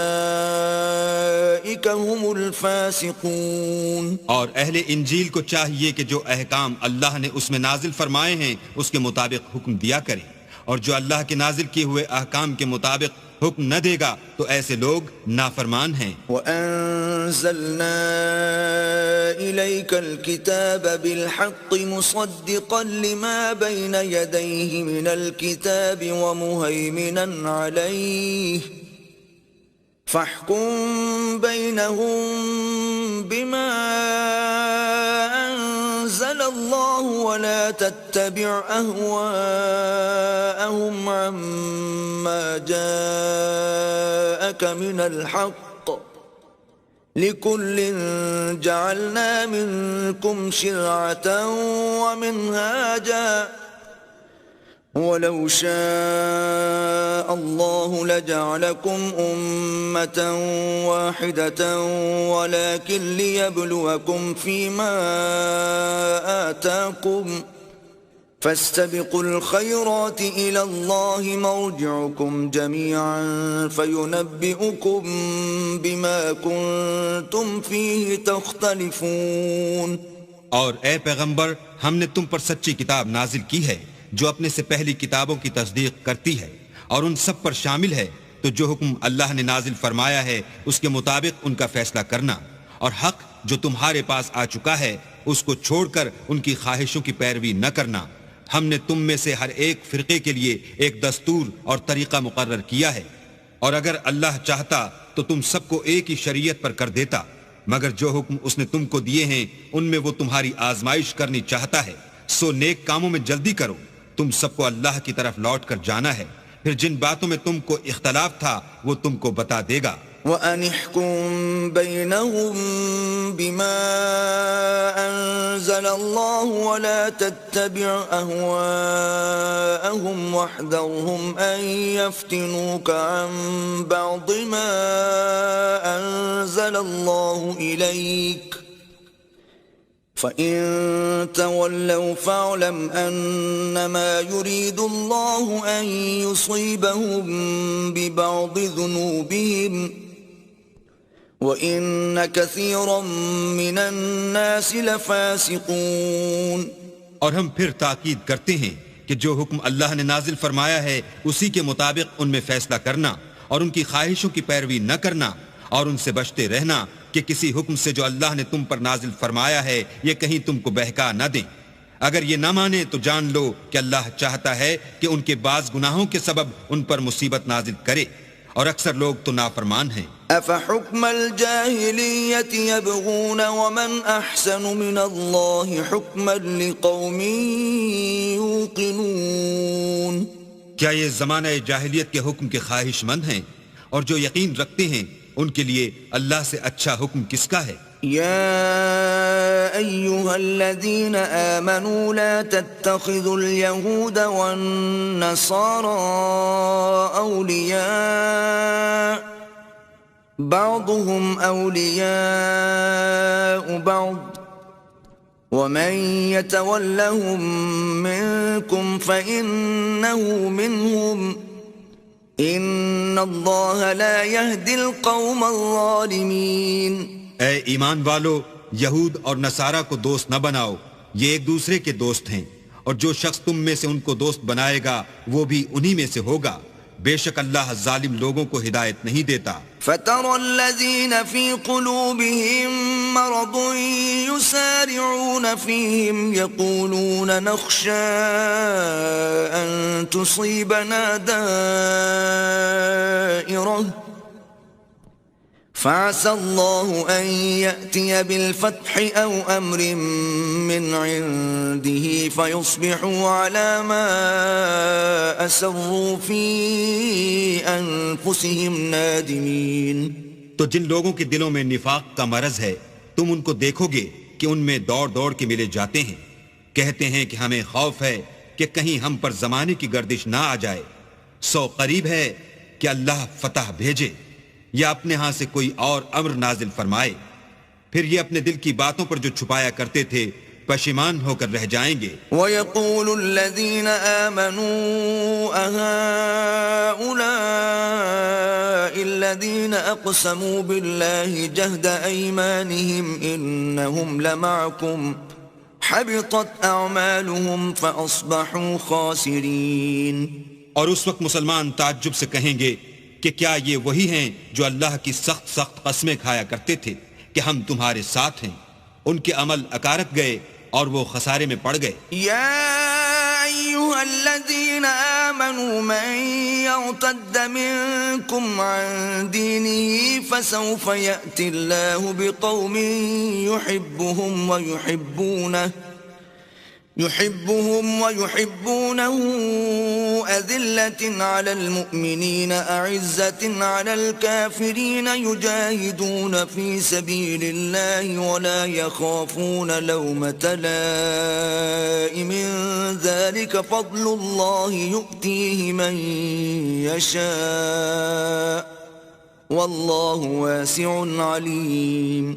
هُمُ الْفَاسِقُونَ۔ اور اہل انجیل کو چاہیے کہ جو احکام اللہ نے اس میں نازل فرمائے ہیں اس کے مطابق حکم دیا کریں، اور جو اللہ کے نازل کیے ہوئے احکام کے مطابق حکم نہ دے گا تو ایسے لوگ نافرمان ہیں۔ وَأَنزَلْنَا إِلَيْكَ الْكِتَابَ بِالْحَقِّ مُصَدِّقًا لِمَا بَيْنَ يَدَيْهِ مِنَ الْكِتَابِ وَمُهَيْمِنًا عَلَيْهِ فَاحْكُم بَيْنَهُم بِمَا أَنزَلَ اللَّهُ وَلَا تَتَّبِعْ أَهْوَاءَهُمْ عَمَّا جَاءَكَ مِنَ الْحَقِّ لكل جعلنا منكم شرعة ومنهاجا ولو شاء الله لجعلكم أمة واحدة ولكن ليبلوكم فيما آتاكم فاستبقوا الخيرات إلى الله مرجعكم جميعا فينبئكم بما كنتم فيه تختلفون. اور اے پیغمبر، ہم نے تم پر سچی کتاب نازل کی ہے جو اپنے سے پہلی کتابوں کی تصدیق کرتی ہے اور ان سب پر شامل ہے، تو جو حکم اللہ نے نازل فرمایا ہے اس کے مطابق ان کا فیصلہ کرنا، اور حق جو تمہارے پاس آ چکا ہے اس کو چھوڑ کر ان کی خواہشوں کی پیروی نہ کرنا. ہم نے تم میں سے ہر ایک فرقے کے لیے ایک دستور اور طریقہ مقرر کیا ہے، اور اگر اللہ چاہتا تو تم سب کو ایک ہی شریعت پر کر دیتا، مگر جو حکم اس نے تم کو دیے ہیں ان میں وہ تمہاری آزمائش کرنی چاہتا ہے. سو نیک کاموں میں جلدی کرو، تم سب کو اللہ کی طرف لوٹ کر جانا ہے، پھر جن باتوں میں تم کو اختلاف تھا وہ تم کو بتا دے گا. وَأَنِ احْكُم بَيْنَهُم بِمَا أَنزَلَ اللَّهُ وَلَا تَتَّبِعْ أَهْوَاءَهُمْ وَاحْذَرْهُمْ أَن يَفْتِنُوكَ عَن بَعْضِ مَا أَنزَلَ اللَّهُ إِلَيْكَ فَإِن تَوَلَّوْا فَاعْلَمْ أَنَّمَا يُرِيدُ اللَّهُ أَن يُصِيبَهُم بِبَعْضِ ذُنُوبِهِمْ وَإِنَّ كَثِيرًا مِّنَ النَّاسِ لَفَاسِقُونَ. اور ہم پھر تاکید کرتے ہیں کہ جو حکم اللہ نے نازل فرمایا ہے اسی کے مطابق ان میں فیصلہ کرنا اور ان کی خواہشوں کی پیروی نہ کرنا، اور ان سے بچتے رہنا کہ کسی حکم سے جو اللہ نے تم پر نازل فرمایا ہے یہ کہیں تم کو بہکا نہ دیں. اگر یہ نہ مانے تو جان لو کہ اللہ چاہتا ہے کہ ان کے بعض گناہوں کے سبب ان پر مصیبت نازل کرے، اور اکثر لوگ تو نافرمان ہیں. أَفَحُكْمَ الْجَاهِلِيَّةِ يَبْغُونَ وَمَنْ أَحْسَنُ مِنَ اللَّهِ حُكْمًا لِقَوْمٍ يُوقِنُونَ. کیا یہ زمانہ جاہلیت کے حکم کے خواہش مند ہیں، اور جو یقین رکھتے ہیں ان کے لیے اللہ سے اچھا حکم کس کا ہے؟ يا أيها الذين آمنوا لا تتخذوا اليهود والنصارى أولياء بعضهم أولياء بعض ومن يتولهم منكم فإنه منهم إن الله لا يهدي القوم الظالمين. اے ایمان والو، یہود اور نصارہ کو دوست نہ بناؤ، یہ ایک دوسرے کے دوست ہیں، اور جو شخص تم میں سے ان کو دوست بنائے گا وہ بھی انہی میں سے ہوگا. بے شک اللہ ظالم لوگوں کو ہدایت نہیں دیتا. فَتَرَى الَّذِينَ فِي قُلُوبِهِم مَّرَضٌ يُسَارِعُونَ فِيهِمْ يَقُولُونَ نَخْشَىٰ أَن تُصِيبَنَا دَائِرَةٌ فَعَسَى اللَّهُ أَن يَأْتِيَ بِالْفَتْحِ أَوْ أَمْرٍ مِّنْ عِندِهِ فَيُصْبِحُوا عَلَى مَا أَسَرُّوا فِي أَنفُسِهِمْ نَادِمِينَ. تو جن لوگوں کے دلوں میں نفاق کا مرض ہے تم ان کو دیکھو گے کہ ان میں دوڑ دوڑ کے ملے جاتے ہیں، کہتے ہیں کہ ہمیں خوف ہے کہ کہیں ہم پر زمانے کی گردش نہ آ جائے. سو قریب ہے کہ اللہ فتح بھیجے یا اپنے ہاں سے کوئی اور امر نازل فرمائے، پھر یہ اپنے دل کی باتوں پر جو چھپایا کرتے تھے پشیمان ہو کر رہ جائیں گے. وَيَقُولُ الَّذِينَ آمَنُوا أَهَٰؤُلَاءِ الَّذِينَ أَقْسَمُوا بِاللَّهِ جَهْدَ أَيْمَانِهِمْ إِنَّهُمْ لَمَعَكُمْ حَبِطَتْ أَعْمَالُهُمْ فَأَصْبَحُوا خَاسِرِينَ. اور اس وقت مسلمان تعجب سے کہیں گے کہ کیا یہ وہی ہیں جو اللہ کی سخت سخت قسمیں کھایا کرتے تھے کہ ہم تمہارے ساتھ ہیں؟ ان کے عمل اکارک گئے اور وہ خسارے میں پڑ گئے. یا ایھا الذین آمنوا من یرتد منکم عن دینه فسوف یأتی اللہ بقوم یحبهم ویحبونه يحبهم ويحبونه أذلة على المؤمنين أعزة على الكافرين يجاهدون في سبيل الله ولا يخافون لومة لائم ذلك فضل الله يؤتيه من يشاء والله واسع عليم.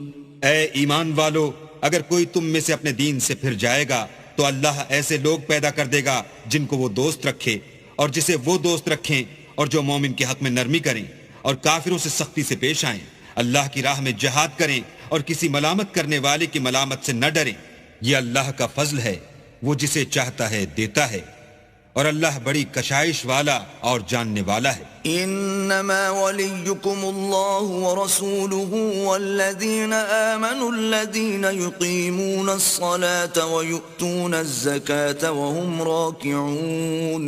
اے ایمان والو، اگر کوئی تم میں سے اپنے دین سے پھر جائے گا تو اللہ ایسے لوگ پیدا کر دے گا جن کو وہ دوست رکھے اور جسے وہ دوست رکھیں، اور جو مومن کے حق میں نرمی کریں اور کافروں سے سختی سے پیش آئیں، اللہ کی راہ میں جہاد کریں اور کسی ملامت کرنے والے کی ملامت سے نہ ڈریں. یہ اللہ کا فضل ہے، وہ جسے چاہتا ہے دیتا ہے، اور اللہ بڑی کشائش والا اور جاننے والا ہے. انما وليكم الله ورسوله والذين آمنوا الذين يقيمون الصلاة ويؤتون الزكاة وهم راكعون.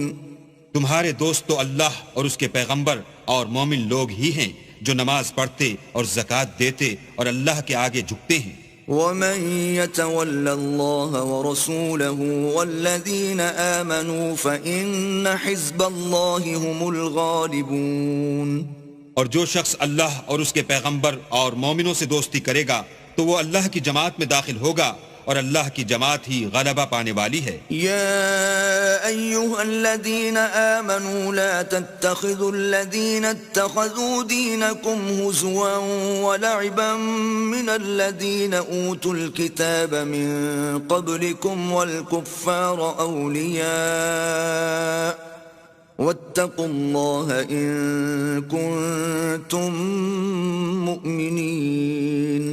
تمہارے دوست تو اللہ اور اس کے پیغمبر اور مومن لوگ ہی ہیں جو نماز پڑھتے اور زکوٰۃ دیتے اور اللہ کے آگے جھکتے ہیں. ومن يتول الله ورسوله والذين آمنوا فإن حزب الله هم الغالبون. اور جو شخص اللہ اور اس کے پیغمبر اور مومنوں سے دوستی کرے گا تو وہ اللہ کی جماعت میں داخل ہوگا، اور اللہ کی جماعت ہی غلبہ پانے والی ہے. يا أيها الذين آمنوا لا تتخذوا الذين اتخذوا دينكم هزوا ولعبا من الذين أوتوا الكتاب من قبلكم والكفار أولياء واتقوا الله إن كنتم مؤمنين.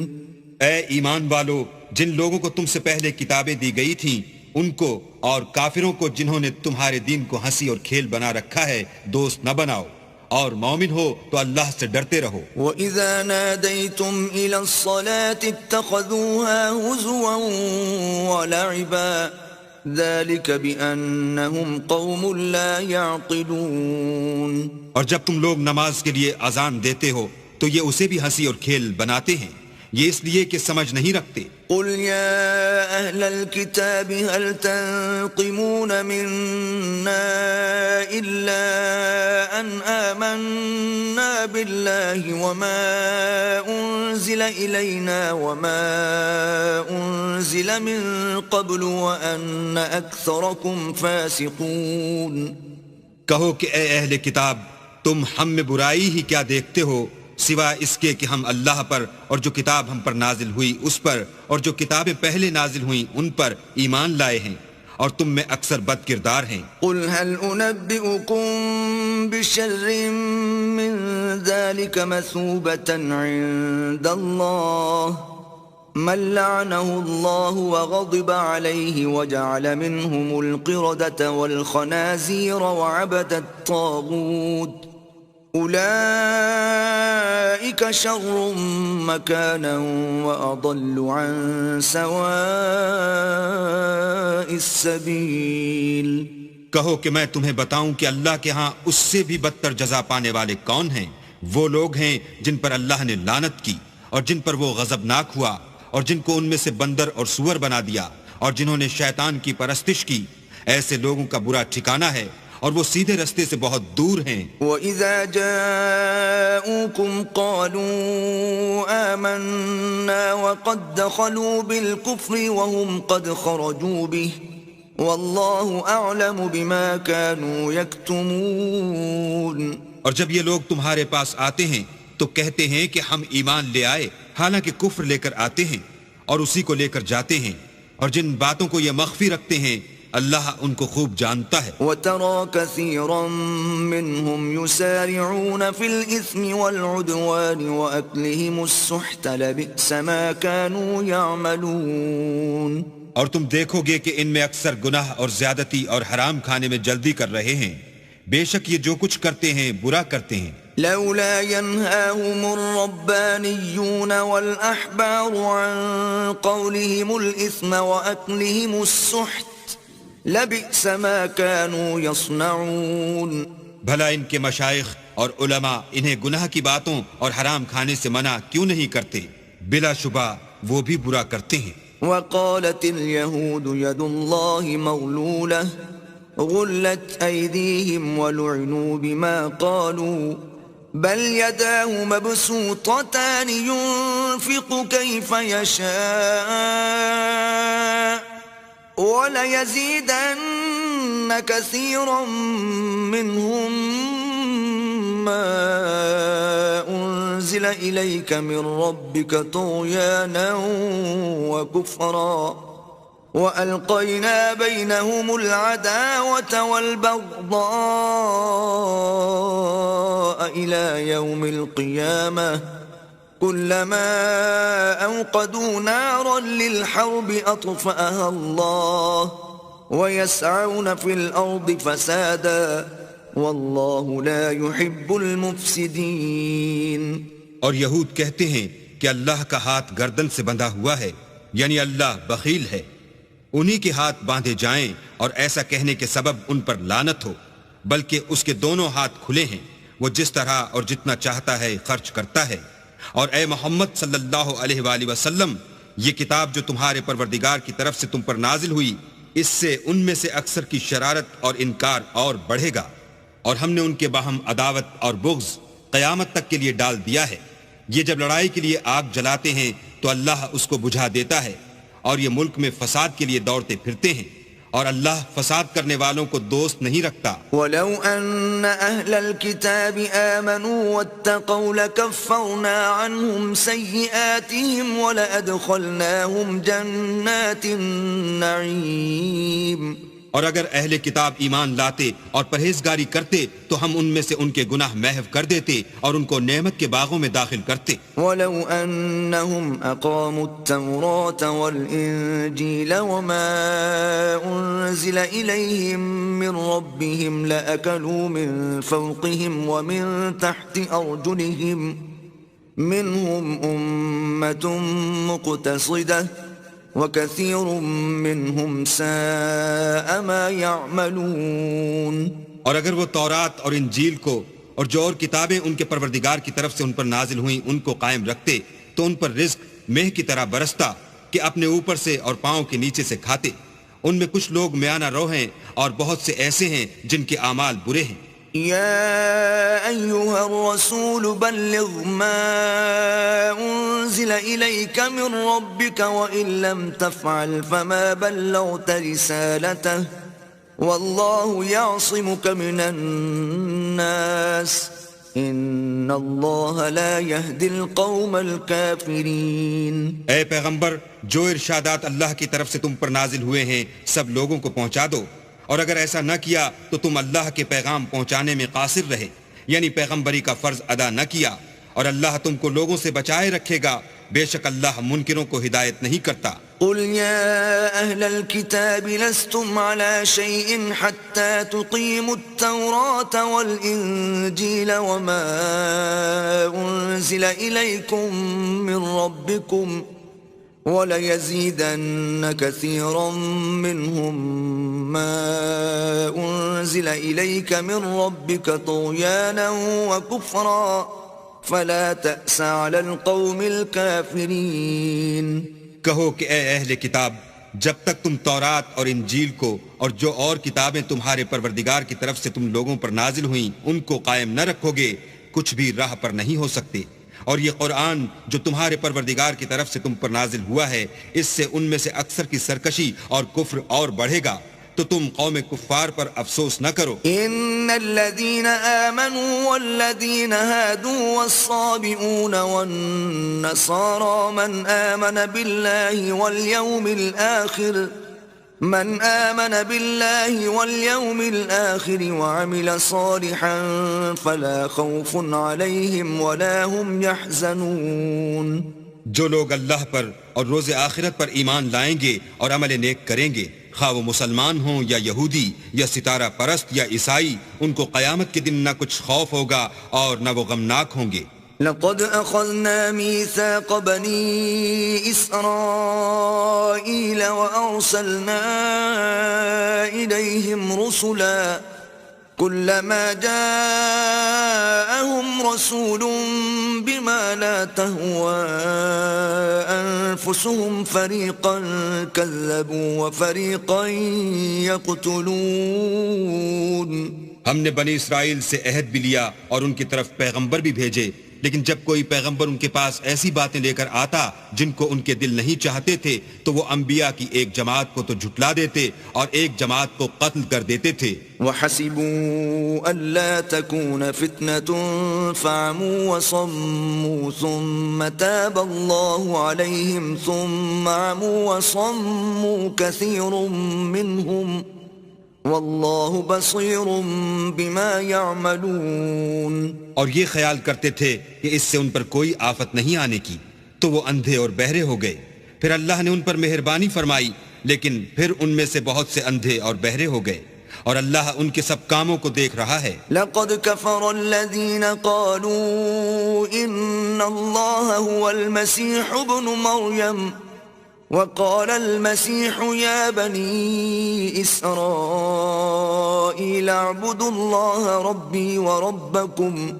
اے ایمان والو، جن لوگوں کو تم سے پہلے کتابیں دی گئی تھیں ان کو اور کافروں کو جنہوں نے تمہارے دین کو ہنسی اور کھیل بنا رکھا ہے دوست نہ بناؤ، اور مومن ہو تو اللہ سے ڈرتے رہو. وَإِذَا نَادَيْتُمْ إِلَى الصَّلَاةِ اتَّخَذُوهَا هُزُوًا وَلَعِبًا ذَلِكَ بِأَنَّهُمْ قَوْمٌ لَا يَعْقِلُونَ. اور جب تم لوگ نماز کے لیے اذان دیتے ہو تو یہ اسے بھی ہنسی اور کھیل بناتے ہیں، یہ اس لیے کہ سمجھ نہیں رکھتے. قل يا أهل الكتاب هل تنقمون منا إلا أن آمنا بالله وما أنزل إلينا وما أنزل من قبل وأن أكثركم فاسقون. کہو کہ اے اہل کتاب، تم ہم میں برائی ہی کیا دیکھتے ہو سوائے اس کے کہ ہم اللہ پر اور جو کتاب ہم پر نازل ہوئی اس پر اور جو کتابیں پہلے نازل ہوئیں ان پر ایمان لائے ہیں، اور تم میں اکثر بد کردار ہیں. قل هل أنبئكم بشر من ذلك مثوبة عند الله من لعنه الله وغضب عليه وجعل منهم القردة والخنازير وعبد الطاغوت أولئك شر مكانا وأضل عن سواء السبيل. کہو کہ میں تمہیں بتاؤں کہ اللہ کے ہاں اس سے بھی بدتر جزا پانے والے کون ہیں؟ وہ لوگ ہیں جن پر اللہ نے لعنت کی اور جن پر وہ غضبناک ہوا، اور جن کو ان میں سے بندر اور سور بنا دیا، اور جنہوں نے شیطان کی پرستش کی. ایسے لوگوں کا برا ٹھکانہ ہے اور وہ سیدھے رستے سے بہت دور ہیں. وَإِذَا جَاءُوكُمْ قَالُوا آمَنَّا وَقَدْ دَخَلُوا بِالْكُفْرِ وَهُمْ قَدْ خَرَجُوا بِهِ وَاللَّهُ أَعْلَمُ بِمَا كَانُوا يَكْتُمُونَ. اور جب یہ لوگ تمہارے پاس آتے ہیں تو کہتے ہیں کہ ہم ایمان لے آئے، حالانکہ کفر لے کر آتے ہیں اور اسی کو لے کر جاتے ہیں، اور جن باتوں کو یہ مخفی رکھتے ہیں اللہ ان کو خوب جانتا ہے. وَتَرَى كَثِيرًا مِّنْهُمْ يُسَارِعُونَ فِي الْإِثْمِ وَالْعُدْوَانِ وَأَكْلِهِمُ السُّحْتَ لَبِئْسَ مَا كَانُوا يَعْمَلُونَ. اور تم دیکھو گے کہ ان میں اکثر گناہ اور زیادتی اور حرام کھانے میں جلدی کر رہے ہیں، بے شک یہ جو کچھ کرتے ہیں برا کرتے ہیں. لولا ينهاهم الربانيون والأحبار عن قولهم الإثم وأكلهم السحت لبئس ما كانوا يصنعون. بھلا ان کے مشائخ اور علماء انہیں گناہ کی باتوں اور حرام کھانے سے منع کیوں نہیں کرتے؟ بلا شبہ وہ بھی برا کرتے ہیں. وقالت اليهود يد الله مغلولة غلت أيديهم ولعنوا بما قالوا بل يداه مبسوطتان ينفق كيف يشاء وليزيدن كثيرا منهم ما أنزل إليك من ربك طغيانا وكفرا وألقينا بينهم العداوة والبغضاء إلى يوم القيامة كلما أوقدوا نارا للحرب أطفأها الله ويسعون في الأرض فسادا واللہ لا يحب المفسدین. اور یہود کہتے ہیں کہ اللہ کا ہاتھ گردن سے بندھا ہوا ہے، یعنی اللہ بخیل ہے. انہی کے ہاتھ باندھے جائیں اور ایسا کہنے کے سبب ان پر لعنت ہو، بلکہ اس کے دونوں ہاتھ کھلے ہیں، وہ جس طرح اور جتنا چاہتا ہے خرچ کرتا ہے. اور اے محمد صلی اللہ علیہ وآلہ وسلم، یہ کتاب جو تمہارے پروردگار کی طرف سے تم پر نازل ہوئی، اس سے ان میں سے اکثر کی شرارت اور انکار اور بڑھے گا، اور ہم نے ان کے باہم عداوت اور بغض قیامت تک کے لیے ڈال دیا ہے. یہ جب لڑائی کے لیے آگ جلاتے ہیں تو اللہ اس کو بجھا دیتا ہے، اور یہ ملک میں فساد کے لیے دوڑتے پھرتے ہیں، اور اللہ فساد کرنے والوں کو دوست نہیں رکھتا. وَلَوْ أَنَّ أَهْلَ الْكِتَابِ آمَنُوا وَاتَّقَوْا لَكَفَّرْنَا عَنْهُمْ سَيِّئَاتِهِمْ وَلَأَدْخَلْنَاهُمْ جَنَّاتِ النَّعِيمِ. اور اگر اہل کتاب ایمان لاتے اور پرہیزگاری کرتے تو ہم ان میں سے ان کے گناہ محو کر دیتے اور ان کو نعمت کے باغوں میں داخل کرتے. وَلَوْ أَنَّهُمْ أَقَامُوا التَّوْرَاةَ وَالْإِنْجِيلَ وَمَا أُنْزِلَ إِلَيْهِمْ مِنْ رَبِّهِمْ لَأَكَلُوا مِنْ فَوْقِهِمْ وَمِنْ تَحْتِ أَرْجُلِهِمْ مِنْهُمْ أُمَّةٌ مُقْتَصِدَةٌ وَكَثِيرٌ مِّنْهُمْ سَاءَ مَا يَعْمَلُونَ. اور اگر وہ تورات اور انجیل کو اور جو اور کتابیں ان کے پروردگار کی طرف سے ان پر نازل ہوئیں ان کو قائم رکھتے تو ان پر رزق مہ کی طرح برستا کہ اپنے اوپر سے اور پاؤں کے نیچے سے کھاتے. ان میں کچھ لوگ میانہ رو ہیں اور بہت سے ایسے ہیں جن کے اعمال برے ہیں. يا أيها الرسول بلغ ما أنزل إليك من ربك وإن لم تفعل فما بلغت رسالته والله يعصمك من الناس إن الله لا يهدي القوم الكافرين. اے پیغمبر، جو ارشادات اللہ کی طرف سے تم پر نازل ہوئے ہیں سب لوگوں کو پہنچا دو، اور اگر ایسا نہ کیا تو تم اللہ کے پیغام پہنچانے میں قاصر رہے، یعنی پیغمبری کا فرض ادا نہ کیا، اور اللہ تم کو لوگوں سے بچائے رکھے گا، بے شک اللہ منکروں کو ہدایت نہیں کرتا. قل يا أهل الكتاب لستم على شيء حتى تقيموا التوراة والإنجيل وما أنزل إليكم من ربكم وَلَيَزِيدَنَّ كَثِيرًا مِّنْهُمْ مَا أُنزِلَ إِلَيْكَ مِنْ رَبِّكَ طُغْيَانًا وَكُفْرًا فَلَا تَأْسَ عَلَى الْقَوْمِ الْكَافِرِينَ. کہو کہ اے اہل کتاب، جب تک تم تورات اور انجیل کو اور جو اور کتابیں تمہارے پروردگار کی طرف سے تم لوگوں پر نازل ہوئیں ان کو قائم نہ رکھو گے، کچھ بھی راہ پر نہیں ہو سکتے. اور یہ قرآن جو تمہارے پروردگار کی طرف سے تم پر نازل ہوا ہے، اس سے ان میں سے اکثر کی سرکشی اور کفر اور بڑھے گا، تو تم قوم کفار پر افسوس نہ کرو. ان الذين آمنوا والذين هادوا والصابئون والنصارى من آمن بالله واليوم الآخر وعمل صالحا فلا خوف عليهم ولا هم يحزنون. جو لوگ اللہ پر اور روز آخرت پر ایمان لائیں گے اور عمل نیک کریں گے، خواہ وہ مسلمان ہوں یا یہودی یا ستارہ پرست یا عیسائی، ان کو قیامت کے دن نہ کچھ خوف ہوگا اور نہ وہ غمناک ہوں گے. لقد أخذنا ميثاق بني إسرائيل وأرسلنا إليهم رسلا كلما جاءهم رسول بما ولا تهوى أنفسهم فريقا كذبوا وفريقا يقتلون. ہم نے بنی اسرائیل سے عہد بھی لیا اور ان کی طرف پیغمبر بھی بھیجے، لیکن جب کوئی پیغمبر ان کے پاس ایسی باتیں لے کر آتا جن کو ان کے دل نہیں چاہتے تھے تو وہ انبیاء کی ایک جماعت کو تو جھٹلا دیتے اور ایک جماعت کو قتل کر دیتے تھے. وحسبوا ألا تكون فتنة فعموا وصموا ثم تاب الله عليهم ثم عموا وصموا كثير منهم واللہ بصیر بما یعملون. اور یہ خیال کرتے تھے کہ اس سے ان پر کوئی آفت نہیں آنے کی تو وہ اندھے اور بہرے ہو گئے. پھر اللہ نے ان پر مہربانی فرمائی لیکن پھر ان میں سے بہت سے اندھے اور بہرے ہو گئے اور اللہ ان کے سب کاموں کو دیکھ رہا ہے. لقد كفر الذين قالوا ان اللہ هو المسیح ابن مریم وقال المسيح يا بني إسرائيل اعبدوا الله ربي وربكم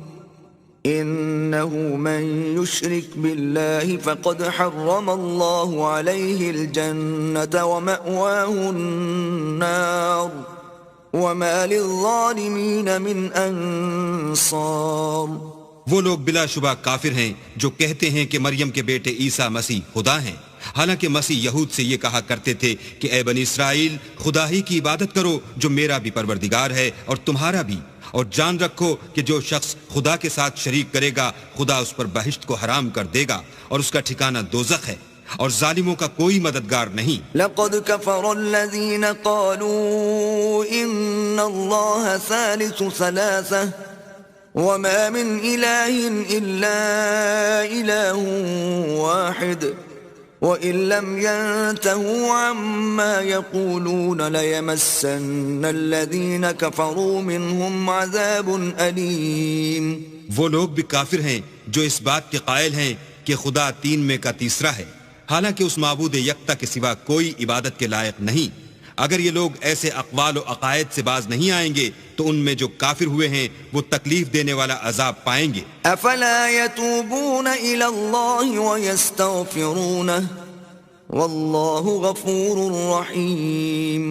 إنه من يشرك بالله فقد حرم الله عليه الجنة ومأواه النار وما للظالمين من أنصار. وہ لوگ بلا شبہ کافر ہیں جو کہتے ہیں کہ مریم کے بیٹے عیسیٰ مسیح خدا ہیں، حالانکہ مسیح یہود سے یہ کہا کرتے تھے کہ اے بنی اسرائیل خدا ہی کی عبادت کرو جو میرا بھی پروردگار ہے اور تمہارا بھی، اور جان رکھو کہ جو شخص خدا کے ساتھ شریک کرے گا خدا اس پر بہشت کو حرام کر دے گا اور اس کا ٹھکانہ دوزخ ہے اور ظالموں کا کوئی مددگار نہیں. لقد كفر الذين قالوا ان الله ثالث ثلاثة وما من إله إلا إله واحد وإن لم ينتهوا عما يقولون ليمسن الذين كفروا منهم عذاب أليم. وہ لوگ بھی کافر ہیں جو اس بات کے قائل ہیں کہ خدا تین میں کا تیسرا ہے، حالانکہ اس معبود یکتا کے سوا کوئی عبادت کے لائق نہیں. اگر یہ لوگ ایسے اقوال و عقائد سے باز نہیں آئیں گے تو ان میں جو کافر ہوئے ہیں وہ تکلیف دینے والا عذاب پائیں گے. افلا يتوبون الى الله ويستغفرونه والله غفور رحيم.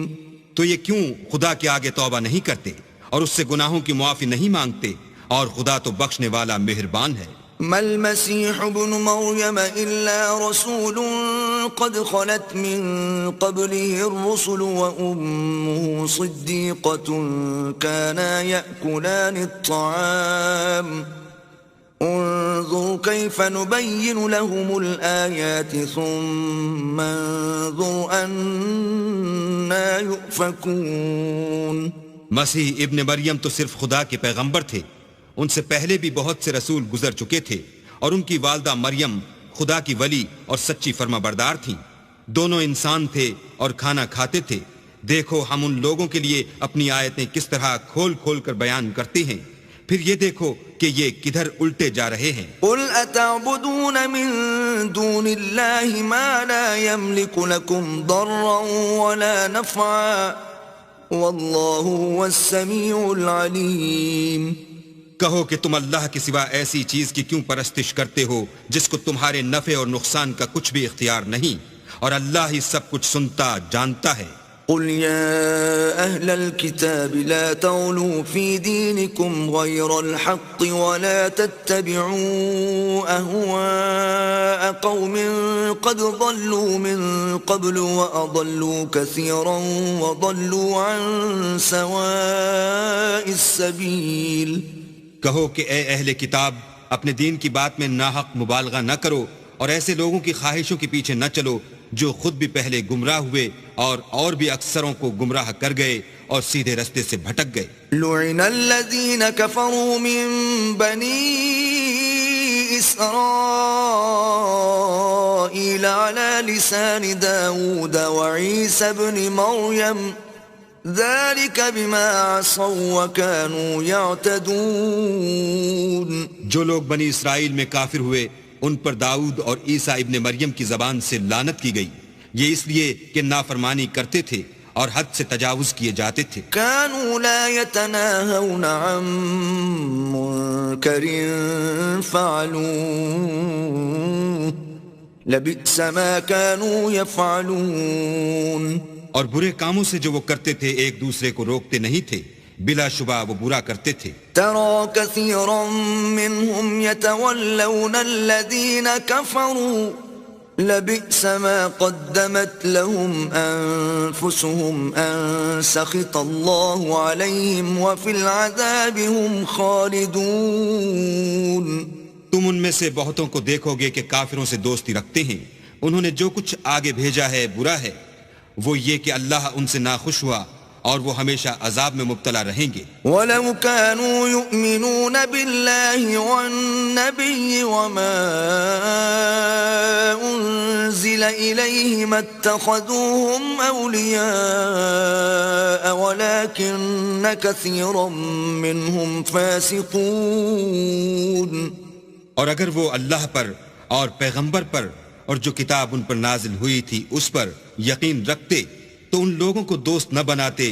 تو یہ کیوں خدا کے آگے توبہ نہیں کرتے اور اس سے گناہوں کی معافی نہیں مانگتے، اور خدا تو بخشنے والا مہربان ہے. ما المسيح ابن مريم إلا رسول قد خلت من قبله الرسل وأمه صديقة كانا يأكلان الطعام انظر كيف نبين لهم الآيات ثم انظر أنا يؤفكون. مسیح ابن مریم تو صرف خدا کے پیغمبر تھے، ان سے پہلے بھی بہت سے رسول گزر چکے تھے اور ان کی والدہ مریم خدا کی ولی اور سچی فرما بردار تھیں. دونوں انسان تھے اور کھانا کھاتے تھے. دیکھو ہم ان لوگوں کے لیے اپنی آیتیں کس طرح کھول کھول کر بیان کرتے ہیں، پھر یہ دیکھو کہ یہ کدھر الٹے جا رہے ہیں. قل اتعبدون من دون اللہ ما لا يملك لكم ضرا ولا نفعا واللہ هو السمیع العلیم. کہو کہ تم اللہ کے سوا ایسی چیز کی کیوں پرستش کرتے ہو جس کو تمہارے نفع اور نقصان کا کچھ بھی اختیار نہیں، اور اللہ ہی سب کچھ سنتا جانتا ہے. قل يا أهل الكتاب لا تغلوا في دينكم غير الحق ولا تتبعوا أهواء قوم قد ضلوا من قبل وأضلوا كثيرا وضلوا عن سواء السبيل. کہو کہ اے اہل کتاب اپنے دین کی بات میں ناحق مبالغہ نہ کرو اور ایسے لوگوں کی خواہشوں کے پیچھے نہ چلو جو خود بھی پہلے گمراہ ہوئے اور بھی اکثروں کو گمراہ کر گئے اور سیدھے رستے سے بھٹک گئے. لعن الذين كفروا من بني إسرائيل على لسان داود وعيسى بن مريم ذلك بما عصوا وكانوا يعتدون. جو لوگ بنی اسرائیل میں کافر ہوئے ان پر داؤد اور عیسیٰ ابن مریم کی زبان سے لعنت کی گئی، یہ اس لیے کہ نافرمانی کرتے تھے اور حد سے تجاوز کیے جاتے تھے. كانوا لا يتناهون عن منكر فعلوه لبئس ما كانوا يفعلون. اور برے کاموں سے جو وہ کرتے تھے ایک دوسرے کو روکتے نہیں تھے، بلا شبہ وہ برا کرتے تھے. ترى كثيرا منهم يتولون الذين كفروا لبئس ما قدمت لهم أنفسهم أن سخط الله عليهم وفي العذاب هم خالدون. تم ان میں سے بہتوں کو دیکھو گے کہ کافروں سے دوستی رکھتے ہیں، انہوں نے جو کچھ آگے بھیجا ہے برا ہے، وہ یہ کہ اللہ ان سے ناخوش ہوا اور وہ ہمیشہ عذاب میں مبتلا رہیں گے. وَلَوْ كَانُوا يُؤْمِنُونَ بِاللَّهِ وَالنَّبِيِّ وَمَا أُنزِلَ إِلَيْهِ مَا اتَّخَذُوهُمْ أَوْلِيَاءَ وَلَكِنَّ كَثِيرًا مِّنْهُمْ فَاسِقُونَ. اور اگر وہ اللہ پر اور پیغمبر پر اور جو کتاب ان پر نازل ہوئی تھی اس پر یقین رکھتے تو ان لوگوں کو دوست نہ بناتے،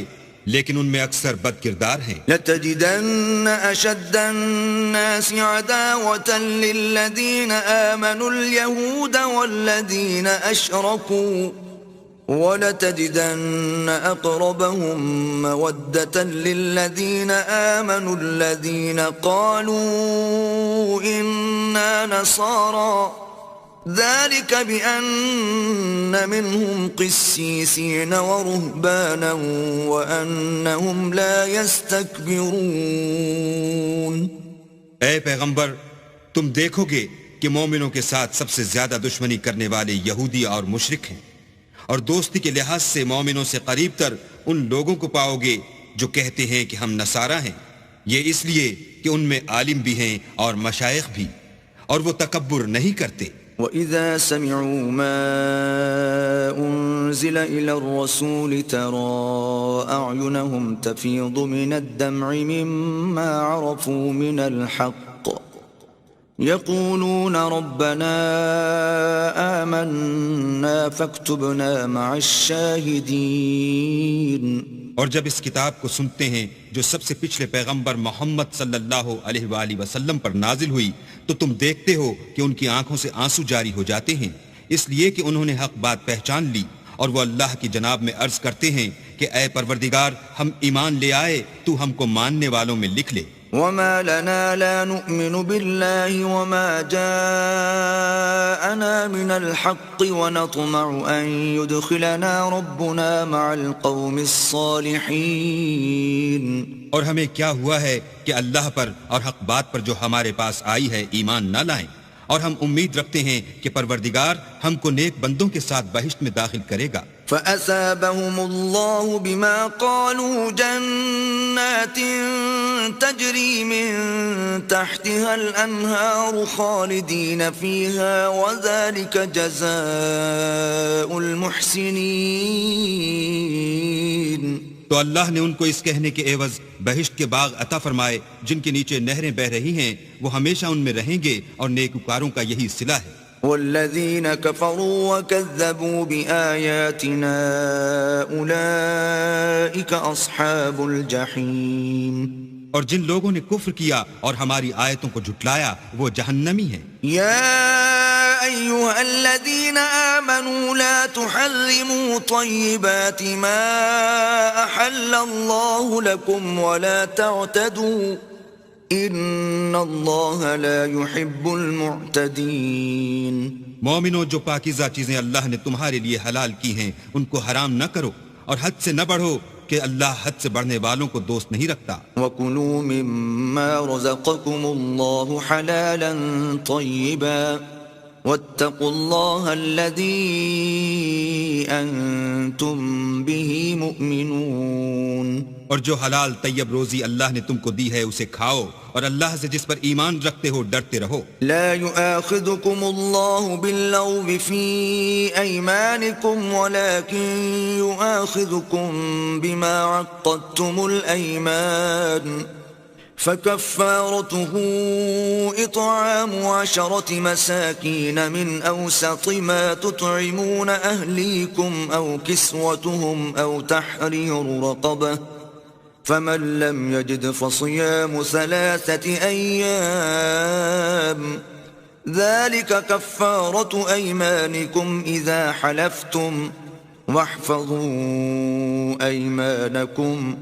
لیکن ان میں اکثر بد کردار ہیں. لَتَجِدَنَّ أَشَدَّ النَّاسِ عَدَاوَةً لِّلَّذِينَ آمَنُوا الْيَهُودَ وَالَّذِينَ أَشْرَكُوا وَلَتَجِدَنَّ أَقْرَبَهُم مَّوَدَّةً لِّلَّذِينَ آمَنُوا الَّذِينَ قَالُوا إِنَّا نَصَارَىٰ ذلك بأن منهم قسيسين ورهبانا وأنهم لا يستكبرون. اے پیغمبر، تم دیکھو گے کہ مومنوں کے ساتھ سب سے زیادہ دشمنی کرنے والے یہودی اور مشرک ہیں، اور دوستی کے لحاظ سے مومنوں سے قریب تر ان لوگوں کو پاؤ گے جو کہتے ہیں کہ ہم نصارہ ہیں، یہ اس لیے کہ ان میں عالم بھی ہیں اور مشائخ بھی، اور وہ تکبر نہیں کرتے. وَإِذَا سَمِعُوا مَا أُنزِلَ إِلَى الرَّسُولِ تَرَىٰ أَعْيُنَهُمْ تَفِيضُ مِنَ الدَّمْعِ مِمَّا عَرَفُوا مِنَ الْحَقِّ يَقُولُونَ رَبَّنَا آمَنَّا فَاكْتُبْنَا مَعَ الشَّاهِدِينَ. اور جب اس کتاب کو سنتے ہیں جو سب سے پچھلے پیغمبر محمد صلی اللہ علیہ وآلہ وسلم پر نازل ہوئی تو تم دیکھتے ہو کہ ان کی آنکھوں سے آنسو جاری ہو جاتے ہیں، اس لیے کہ انہوں نے حق بات پہچان لی، اور وہ اللہ کی جناب میں عرض کرتے ہیں کہ اے پروردگار، ہم ایمان لے آئے، تو ہم کو ماننے والوں میں لکھ لے. وما لنا لا نؤمن بالله وما جاءنا من الحق ونطمع أن يدخلنا ربنا مع القوم الصالحين. اور ہمیں کیا ہوا ہے کہ اللہ پر اور حق بات پر جو ہمارے پاس آئی ہے ایمان نہ لائیں، اور ہم امید رکھتے ہیں کہ پروردگار ہم کو نیک بندوں کے ساتھ بہشت میں داخل کرے گا. فأثابهم الله بما قالوا جنات تجري من تحتها الأنهار خالدين فيها وذلك جزاء المحسنين. تو اللہ نے ان کو اس کہنے کے عوض بہشت کے باغ عطا فرمائے جن کے نیچے نہریں بہ رہی ہیں، وہ ہمیشہ ان میں رہیں گے، اور نیکوکاروں کا یہی صلہ ہے. والذين كفروا وكذبوا بآياتنا أولئك أصحاب الجحيم. اور جن لوگوں نے کفر کیا اور ہماری آیتوں کو جھٹلایا وہ جہنمی ہیں. يا أيها الذين آمنوا لا تحرموا طيبات ما أحل الله لكم ولا تعتدوا ان اللہ لا يحب المعتدین. مومنوں، جو پاکیزہ چیزیں اللہ نے تمہارے لیے حلال کی ہیں ان کو حرام نہ کرو، اور حد سے نہ بڑھو کہ اللہ حد سے بڑھنے والوں کو دوست نہیں رکھتا. وَكُلُوا مِمَّا رَزَقَكُمُ اللَّهُ حَلَالًا طَيِّبًا وَاتَّقُوا اللَّهَ الَّذِي أَنْتُمْ بِهِ مُؤْمِنُونَ. اور جو حلال طیب روزی اللہ نے تم کو دی ہے اسے کھاؤ، اور اللہ سے جس پر ایمان رکھتے ہو ڈرتے رہو. لا يؤاخذكم الله باللغو في أيمانكم ولكن يؤاخذكم بما عقدتم الأيمان فكفارته إطعام 10 مساكين من أوسط ما تطعمون أهليكم أو كسوتهم أو تحرير رقبة فمن لم يجد فصيام 3 أيام ذلك كفارة أيمانكم إذا حلفتم واحفظوا أيمانكم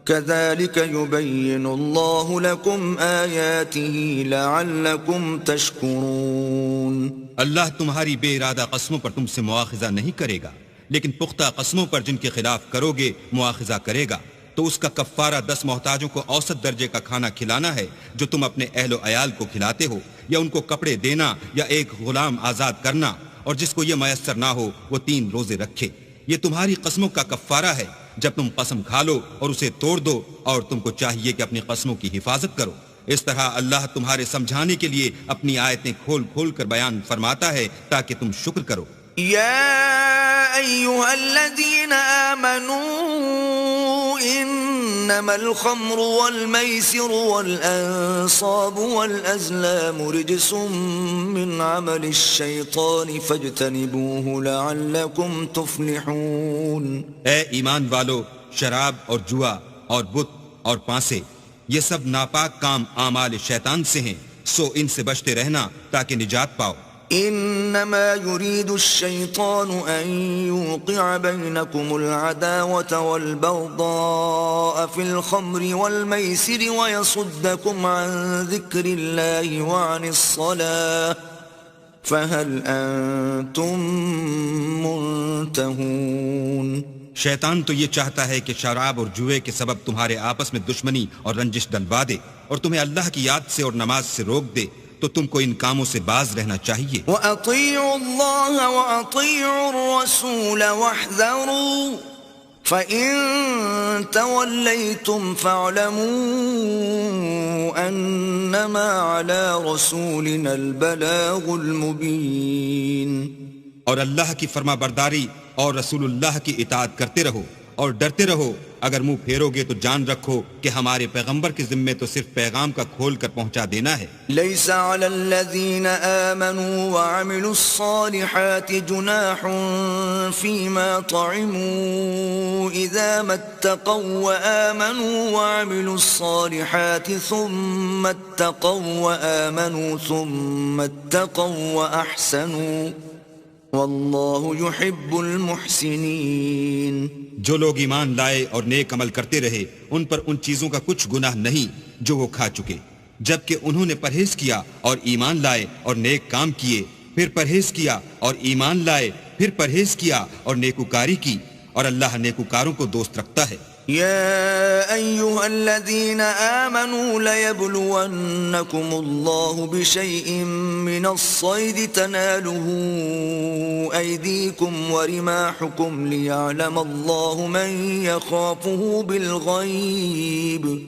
كذلك يبين الله لكم آياته لعلكم تشكرون. اللہ تمہاری بے ارادہ قسموں پر تم سے مواخذہ نہیں کرے گا، لیکن پختہ قسموں پر جن کے خلاف کرو گے مواخذہ کرے گا، تو اس کا کفارہ 10 محتاجوں کو اوسط درجے کا کھانا کھلانا ہے جو تم اپنے اہل و عیال کو کھلاتے ہو، یا ان کو کپڑے دینا یا ایک غلام آزاد کرنا، اور جس کو یہ میسر نہ ہو وہ 3 روزے رکھے. یہ تمہاری قسموں کا کفارہ ہے جب تم قسم کھا لو اور اسے توڑ دو، اور تم کو چاہیے کہ اپنی قسموں کی حفاظت کرو. اس طرح اللہ تمہارے سمجھانے کے لیے اپنی آیتیں کھول کھول کر بیان فرماتا ہے تاکہ تم شکر کرو. يا أيها الذين آمنوا إنما الخمر والميسر والأنصاب والأزلام رجس من عمل الشيطان فاجتنبوه لعلكم تفلحون. اے ایمان والو، شراب اور جوا اور بت اور پانسے یہ سب ناپاک کام اعمال شیطان سے ہیں، سو ان سے بچتے رہنا تاکہ نجات پاؤ. إنما يريد الشيطان أن يوقع بينكم العداوة والبغضاء في الخمر والميسر ويصدكم عن ذكر الله وعن الصلاة فهل أنتم منتهون. شیطان تو یہ چاہتا ہے کہ شراب اور جوئے کے سبب تمہارے آپس میں دشمنی اور رنجش ڈلوا دے اور تمہیں اللہ کی یاد سے اور نماز سے روک دے، تو تم کو ان کاموں سے باز رہنا چاہیے. وَأَطِيعُوا اللَّهَ وَأَطِيعُوا الرَّسُولَ وَاحْذَرُوا فَإِن تَوَلَّيْتُمْ فَاعْلَمُوا أَنَّمَا عَلَى رَسُولِنَا الْبَلَاغُ الْمُبِينُ. اور اللہ کی فرما برداری اور رسول اللہ کی اطاعت کرتے رہو اور ڈرتے رہو. اگر منہ پھیرو گے تو جان رکھو کہ ہمارے پیغمبر کے ذمے تو صرف پیغام کا کھول کر پہنچا دینا ہے. ليس على الذين آمنوا وعملوا الصالحات جناح فيما طعموا إذا ما اتقوا وآمنوا وعملوا الصالحات ثم اتقوا وآمنوا ثم اتقوا وأحسنوا واللہ يحب المحسنین. جو لوگ ایمان لائے اور نیک عمل کرتے رہے ان پر ان چیزوں کا کچھ گناہ نہیں جو وہ کھا چکے، جبکہ انہوں نے پرہیز کیا اور ایمان لائے اور نیک کام کیے، پھر پرہیز کیا اور ایمان لائے، پھر پرہیز کیا اور نیکوکاری کی، اور اللہ نیکوکاروں کو دوست رکھتا ہے. يا أيها الذين آمنوا ليبلونكم الله بشيء من الصيد تناله أيديكم ورماحكم ليعلم الله من يخافه بالغيب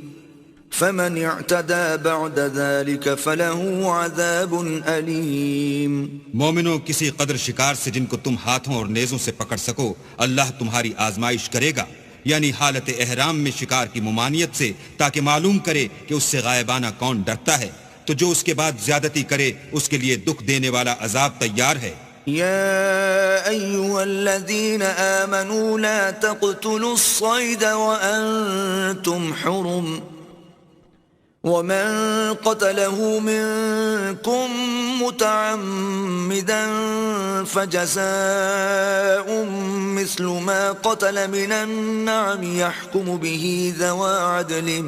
فمن اعتدى بعد ذلك فله عذاب أليم. مومنوں، کسی قدر شکار سے جن کو تم ہاتھوں اور نیزوں سے پکڑ سکو اللہ تمہاری آزمائش کرے گا، یعنی حالت احرام میں شکار کی ممانعت سے، تاکہ معلوم کرے کہ اس سے غائبانہ کون ڈرتا ہے، تو جو اس کے بعد زیادتی کرے اس کے لیے دکھ دینے والا عذاب تیار ہے. يا أيها الذين آمنوا لا تقتلوا الصيد وأنتم حرم ومن قتله منكم متعمدا فجزاء مثل ما قتل من النعم يحكم به ذوى عدل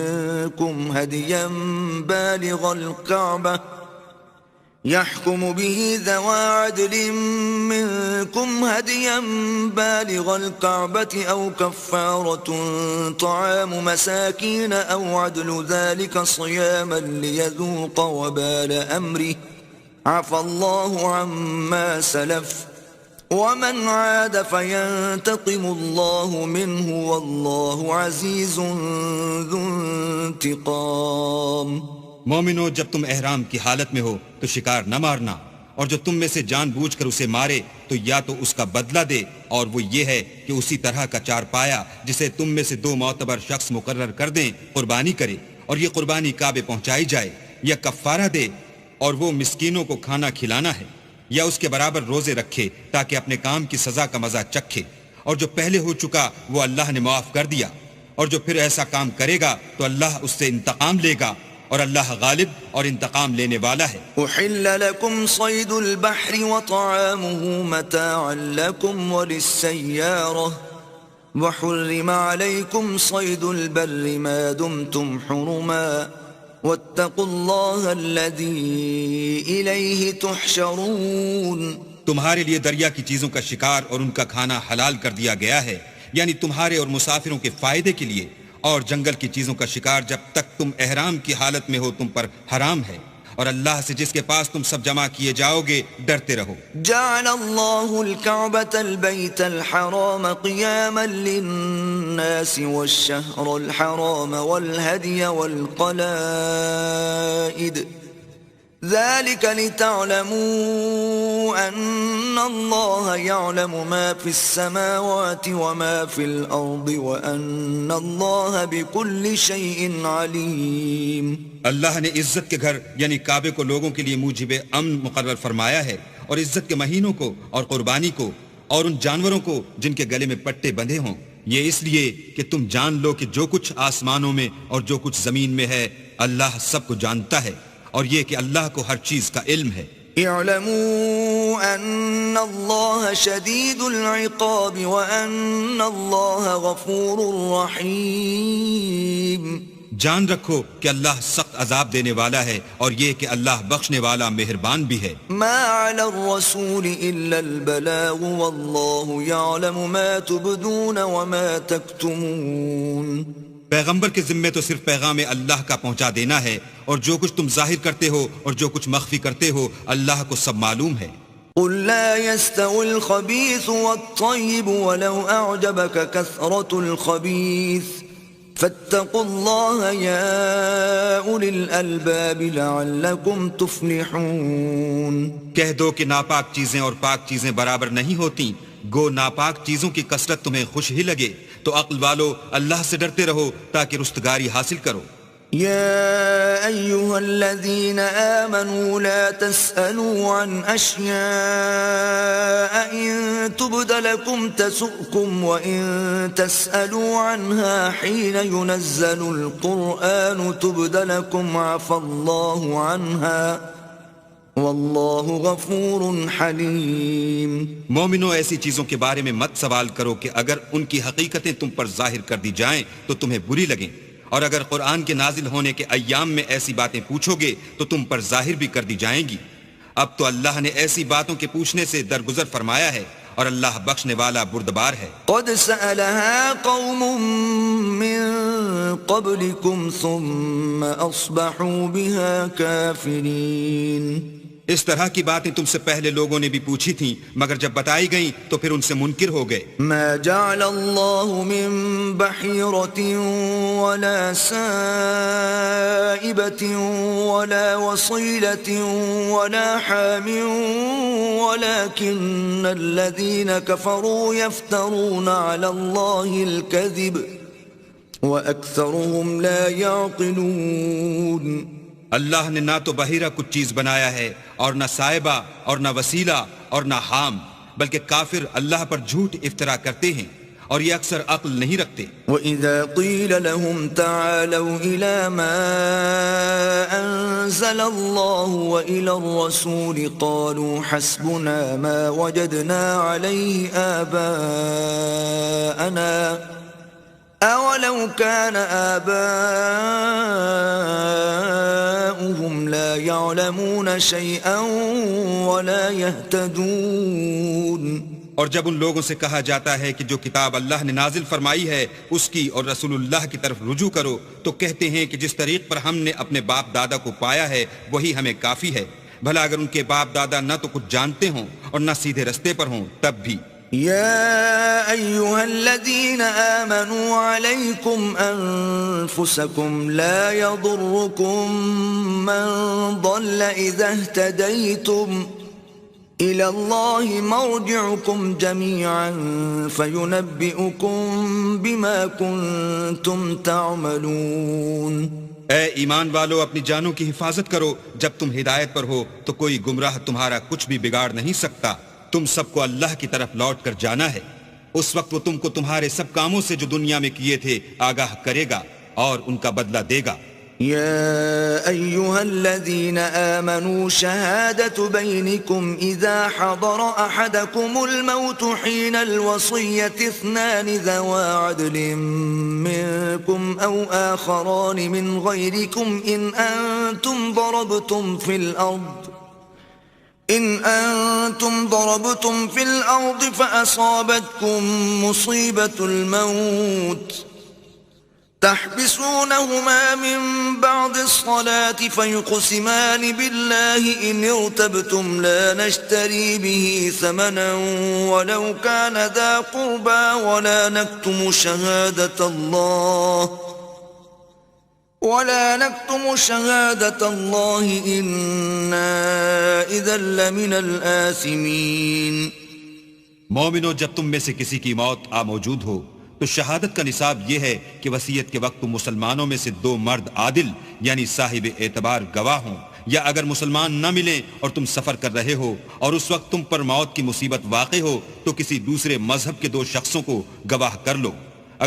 منكم هديا بالغ الكعبة أو كفارة طعام مساكين أو عدل ذلك صياما ليذوق وبال أمره عفى الله عما سلف ومن عاد فينتقم الله منه والله عزيز ذو انتقام. مومنو، جب تم احرام کی حالت میں ہو تو شکار نہ مارنا، اور جو تم میں سے جان بوجھ کر اسے مارے تو یا تو اس کا بدلہ دے، اور وہ یہ ہے کہ اسی طرح کا چار پایا جسے تم میں سے 2 معتبر شخص مقرر کر دیں قربانی کرے، اور یہ قربانی کعبے پہنچائی جائے، یا کفارہ دے اور وہ مسکینوں کو کھانا کھلانا ہے، یا اس کے برابر روزے رکھے تاکہ اپنے کام کی سزا کا مزہ چکھے، اور جو پہلے ہو چکا وہ اللہ نے معاف کر دیا، اور جو پھر ایسا کام کرے گا تو اللہ اس سے انتقام لے گا، اور اللہ غالب اور انتقام لینے والا ہے۔ أحل لكم صيد البحر وطعامه متاعا لكم وللسيارة وحرم عليكم صيد البر ما دمتم حرما واتقوا الله الذي إليه تحشرون۔ تمہارے لیے دریا کی چیزوں کا شکار اور ان کا کھانا حلال کر دیا گیا ہے، یعنی تمہارے اور مسافروں کے فائدے کے لیے، اور جنگل کی چیزوں کا شکار جب تک تم احرام کی حالت میں ہو تم پر حرام ہے، اور اللہ سے جس کے پاس تم سب جمع کیے جاؤ گے ڈرتے رہو۔ جعل الله الكعبة البيت الحرام قياما للناس والشهر الحرام والهدي والقلائد ذلك لتعلموا أن الله يعلم ما في السماوات وما في الأرض وأن الله بكل شيء عليم۔ اللہ نے عزت کے گھر یعنی کعبے کو لوگوں کے لیے موجب امن مقرر فرمایا ہے، اور عزت کے مہینوں کو اور قربانی کو اور ان جانوروں کو جن کے گلے میں پٹے بندھے ہوں، یہ اس لیے کہ تم جان لو کہ جو کچھ آسمانوں میں اور جو کچھ زمین میں ہے اللہ سب کو جانتا ہے، اور یہ کہ اللہ کو ہر چیز کا علم ہے۔ اعلموا ان اللہ شدید العقاب وان اللہ غفور رحیم۔ جان رکھو کہ اللہ سخت عذاب دینے والا ہے، اور یہ کہ اللہ بخشنے والا مہربان بھی ہے۔ ما علی الرسول الا البلاغ واللہ یعلم ما تبدون وما تکتمون۔ پیغمبر کے ذمے تو صرف پیغام اللہ کا پہنچا دینا ہے، اور جو کچھ تم ظاہر کرتے ہو اور جو کچھ مخفی کرتے ہو اللہ کو سب معلوم ہے۔ قل لا يستوي الخبيث والطيب ولو أعجبك كثرة الخبيث فاتقوا الله يا أولي الألباب لعلكم تفلحون۔ کہہ دو کہ ناپاک چیزیں اور پاک چیزیں برابر نہیں ہوتی، گو ناپاک چیزوں کی کثرت تمہیں خوش ہی لگے، تو عقل والو اللہ سے ڈرتے رہو تاکہ رستگاری حاصل کرو۔ يا أيها الذين آمنوا لا تسألوا عن أشياء إن تبد لكم تسؤكم وإن تسألوا عنها حين ينزل القرآن تبد لكم عفى الله عنها واللہ غفور حلیم۔ مومنو ایسی چیزوں کے بارے میں مت سوال کرو کہ اگر ان کی حقیقتیں تم پر ظاہر کر دی جائیں تو تمہیں بری لگیں، اور اگر قرآن کے نازل ہونے کے ایام میں ایسی باتیں پوچھو گے تو تم پر ظاہر بھی کر دی جائیں گی۔ اب تو اللہ نے ایسی باتوں کے پوچھنے سے درگزر فرمایا ہے، اور اللہ بخشنے والا بردبار ہے۔ قد سألها قوم من قبلكم ثم أصبحوا بها كافرين۔ اس طرح کی باتیں تم سے پہلے لوگوں نے بھی پوچھی تھیں، مگر جب بتائی گئیں تو پھر ان سے منکر ہو گئے۔ ما جعل الله من بحيرة ولا سائبة ولا وصيلة ولا حام ولكن الذين كفروا يفترون على الله الكذب وأكثرهم لا يعقلون۔ اللہ نے نہ تو بحیرہ کچھ چیز بنایا ہے، اور نہ صائبہ اور نہ وسیلہ اور نہ حام، بلکہ کافر اللہ پر جھوٹ افطرا کرتے ہیں، اور یہ اکثر عقل نہیں رکھتے۔ وَإِذَا قِيلَ لَهُمْ تَعَالَوْا إِلَى مَا أَنزَلَ اللَّهُ وَإِلَى الرَّسُولِ قَالُوا حَسْبُنَا مَا وَجَدْنَا عَلَيْهِ آبَاءَنَا أَوَلَوْ كَانَ آبَاؤُهُمْ لَا يَعْلَمُونَ شَيْئًا وَلَا يَهْتَدُونَ۔ اور جب ان لوگوں سے کہا جاتا ہے کہ جو کتاب اللہ نے نازل فرمائی ہے اس کی اور رسول اللہ کی طرف رجوع کرو، تو کہتے ہیں کہ جس طریق پر ہم نے اپنے باپ دادا کو پایا ہے وہی ہمیں کافی ہے، بھلا اگر ان کے باپ دادا نہ تو کچھ جانتے ہوں اور نہ سیدھے رستے پر ہوں تب بھی۔ يا أيها الذين آمنوا عليكم أنفسكم لا يضركم من ضل إذا اهتديتم إلى الله مرجعكم جميعا فينبئكم بما كنتم تعملون۔ اے ایمان والو اپنی جانوں کی حفاظت کرو، جب تم ہدایت پر ہو تو کوئی گمراہ تمہارا کچھ بھی بگاڑ نہیں سکتا۔ تم سب کو اللہ کی طرف لوٹ کر جانا ہے، اس وقت وہ تم کو تمہارے سب کاموں سے جو دنیا میں کیے تھے آگاہ کرے گا اور ان کا بدلہ دے گا۔ يا أيها الذين آمنوا شهادة بينكم إذا حضر أحدكم الموت حين الوصية اثنان ذوى عدل منكم أو آخران من غيركم إن أنتم ضربتم في الأرض فأصابتكم مصيبة الموت تحبسونهما من بعد الصلاة فيقسمان بالله إن ارتبتم لا نشتري به ثمنا ولو كان ذا قربى ولا نكتم شهادة الله إنا إذا لمن الآثمين۔ مومنو، جب تم میں سے کسی کی موت آ موجود ہو تو شہادت کا نصاب یہ ہے کہ وصیت کے وقت تم مسلمانوں میں سے 2 مرد عادل یعنی صاحب اعتبار گواہ ہوں، یا اگر مسلمان نہ ملیں اور تم سفر کر رہے ہو اور اس وقت تم پر موت کی مصیبت واقع ہو تو کسی دوسرے مذہب کے 2 شخصوں کو گواہ کر لو۔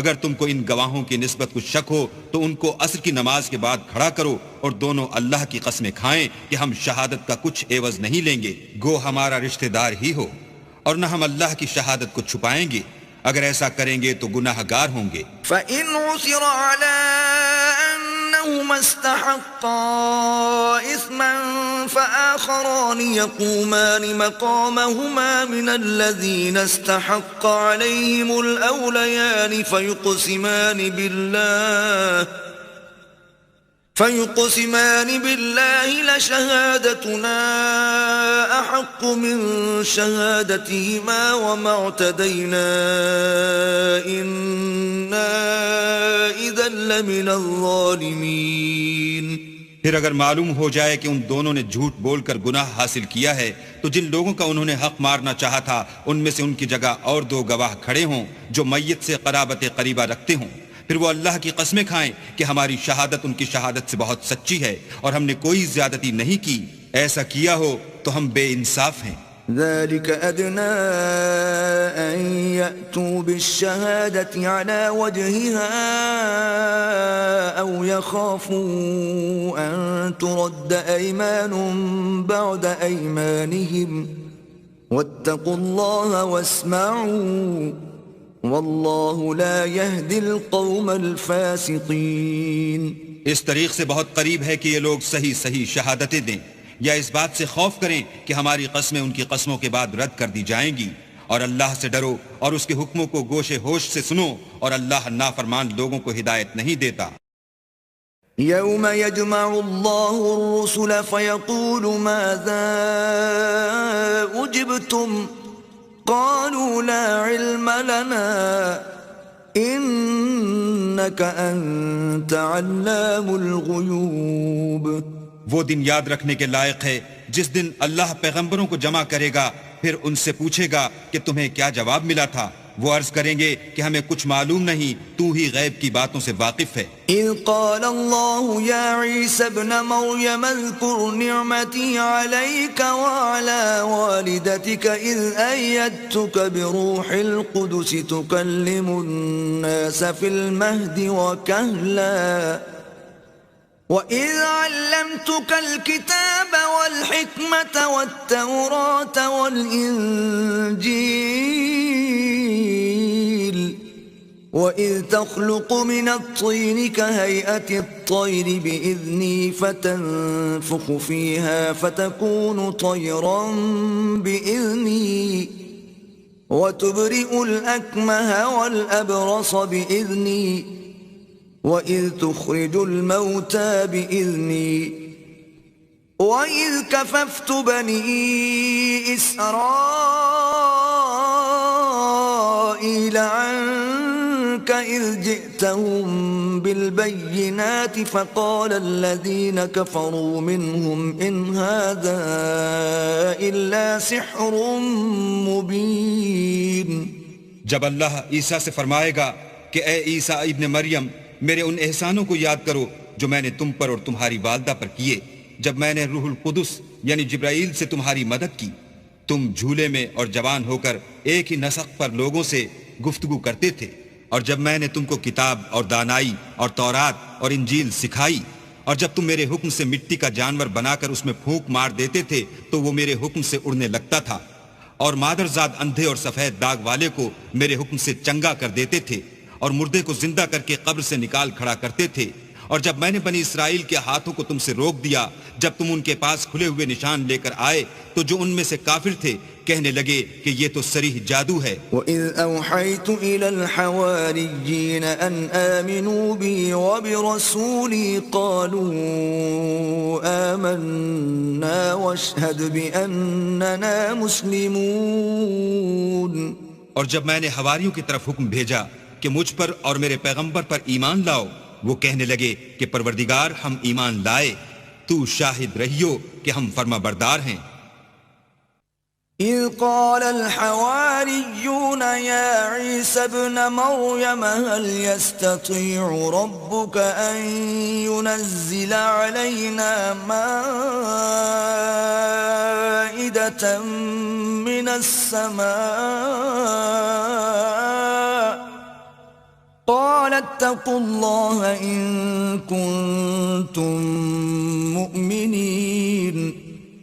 اگر تم کو ان گواہوں کی نسبت کچھ شک ہو تو ان کو عصر کی نماز کے بعد کھڑا کرو اور دونوں اللہ کی قسمیں کھائیں کہ ہم شہادت کا کچھ عوض نہیں لیں گے، گو ہمارا رشتہ دار ہی ہو، اور نہ ہم اللہ کی شہادت کو چھپائیں گے، اگر ایسا کریں گے تو گناہ گار ہوں گے۔ فَإِنْ عُثِرَ عَلَىٰ أَنَّهُمَا اسْتَحَقَّا إِثْمًا فَآخَرَانِ يَقُومَانِ مَقَامَهُمَا مِنَ الَّذِينَ استحق عليهم الأوليان فيقسمان بالله لشهادتنا أحق من شهادتهما وما اعتدينا إنا إذا لمن الظالمين۔ پھر اگر معلوم ہو جائے کہ ان دونوں نے جھوٹ بول کر گناہ حاصل کیا ہے تو جن لوگوں کا انہوں نے حق مارنا چاہا تھا ان میں سے ان کی جگہ اور 2 گواہ کھڑے ہوں جو میت سے قرابت قریبہ رکھتے ہوں، پھر وہ اللہ کی قسمیں کھائیں کہ ہماری شہادت ان کی شہادت سے بہت سچی ہے اور ہم نے کوئی زیادتی نہیں کی، ایسا کیا ہو تو ہم بے انصاف ہیں۔ ذلك أدنى أن يأتوا بالشهادة على وجهها أو يخافوا أن ترد أيمان بعد أيمانهم واتقوا الله واسمعوا واللہ لا يهدي القوم الفاسقین۔ اس طریق سے بہت قریب ہے کہ یہ لوگ صحیح شہادتیں دیں، یا اس بات سے خوف کریں کہ ہماری قسمیں ان کی قسموں کے بعد رد کر دی جائیں گی، اور اللہ سے ڈرو اور اس کے حکموں کو گوش ہوش سے سنو، اور اللہ نافرمان لوگوں کو ہدایت نہیں دیتا۔ یوم یجمع اللہ الرسل فیقول ماذا اجبتم قالوا لا علم لنا انك انت علام الغیوب۔ وہ دن یاد رکھنے کے لائق ہے جس دن اللہ پیغمبروں کو جمع کرے گا، پھر ان سے پوچھے گا کہ تمہیں کیا جواب ملا تھا، وہ عرض کریں گے کہ ہمیں کچھ معلوم نہیں، تو ہی غیب کی باتوں سے واقف ہے۔ اذ قال اللہ یا عیسی ابن مریم اذکر نعمتی علیک وعلی والدتک اذ ایدتک بروح القدس تکلم الناس فی المہد وکہلا وَإِذْ عَلَّمْتُكَ الْكِتَابَ وَالْحِكْمَةَ وَالتَّوْرَاةَ وَالْإِنْجِيلَ وَإِذْ تَخْلُقُ مِنَ الطِّينِ كَهَيْئَةِ الطَّيْرِ بِإِذْنِي فَتَنفُخُ فِيهَا فَتَكُونُ طَيْرًا بِإِذْنِي وَتُبْرِئُ الْأَكْمَهَ وَالْأَبْرَصَ بِإِذْنِي وَإِذْ تُخْرِجُ الْمَوْتَى بِإِذْنِي وَإِذْ كَفَفْتُ بَنِي إِسْرَائِيلَ عَنْكَ إِذْ جِئْتَهُمْ بِالْبَيِّنَاتِ فَقَالَ الَّذِينَ كَفَرُوا مِنْهُمْ إِنْ هَذَا إِلَّا سِحْرٌ مُبِينٌ۔ جب اللہ عیسیٰ سے فرمائے گا کہ اے عیسیٰ ابن مریم، میرے ان احسانوں کو یاد کرو جو میں نے تم پر اور تمہاری والدہ پر کیے جب میں نے روح القدس یعنی جبرائیل سے تمہاری مدد کی. تم جھولے میں اور جوان ہو کر ایک ہی نسق پر لوگوں سے گفتگو کرتے تھے. اور جب میں نے تم کو کتاب اور دانائی اور تورات اور انجیل سکھائی، اور جب تم میرے حکم سے مٹی کا جانور بنا کر اس میں پھونک مار دیتے تھے تو وہ میرے حکم سے اڑنے لگتا تھا، اور مادرزاد اندھے اور سفید داغ والے کو میرے حکم سے چنگا کر دیتے تھے، اور مردے کو زندہ کر کے قبر سے نکال کھڑا کرتے تھے. اور جب میں نے بنی اسرائیل کے ہاتھوں کو تم سے روک دیا جب تم ان کے پاس کھلے ہوئے نشان لے کر آئے تو جو ان میں سے کافر تھے کہنے لگے کہ یہ تو صریح جادو ہے. وَإِذْ أَوْحَيْتُ إِلَى الْحَوَارِيِّينَ أَنْ آمِنُوا بِي وَبِرَسُولِي قَالُوا آمَنَّا وَاشْهَدْ بِأَنَّنَا مُسْلِمُونَ. اور جب میں نے حواریوں کی طرف حکم بھیجا کہ مجھ پر اور میرے پیغمبر پر ایمان لاؤ، وہ کہنے لگے کہ پروردگار ہم ایمان لائے، تو شاہد رہیو کہ ہم فرما بردار ہیں. إِذْ قَالَ الْحَوَارِيُّونَ يَا عِيسَى ابْنَ مَرْيَمَ هَلْ يَسْتَطِيعُ رَبُّكَ أَن يُنَزِّلَ عَلَيْنَا مَائِدَةً مِّنَ السَّمَاءِ قال اتقوا الله إن كنتم مؤمنين.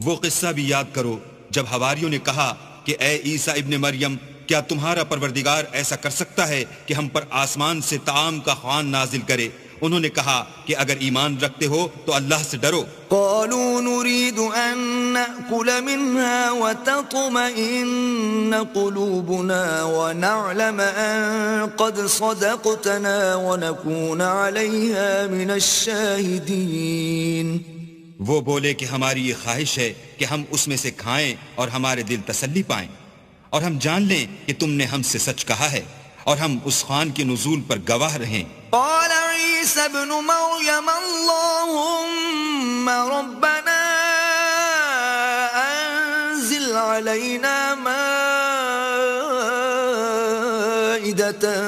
وہ قصہ بھی یاد کرو جب حواریوں نے کہا کہ اے عیسیٰ ابن مریم، کیا تمہارا پروردگار ایسا کر سکتا ہے کہ ہم پر آسمان سے طعام کا خوان نازل کرے؟ انہوں نے کہا کہ اگر ایمان رکھتے ہو تو اللہ سے ڈرو. قالوا نريد أن نأكل منها وتطمئن قلوبنا ونعلم أن قد صدقتنا ونكون عليها من الشاهدين. وہ بولے کہ ہماری یہ خواہش ہے کہ ہم اس میں سے کھائیں اور ہمارے دل تسلی پائیں، اور ہم جان لیں کہ تم نے ہم سے سچ کہا ہے، اور ہم اس خوان کے نزول پر گواہ رہیں. قال عيسى ابن مريم اللهم ربنا أنزل علينا مائدة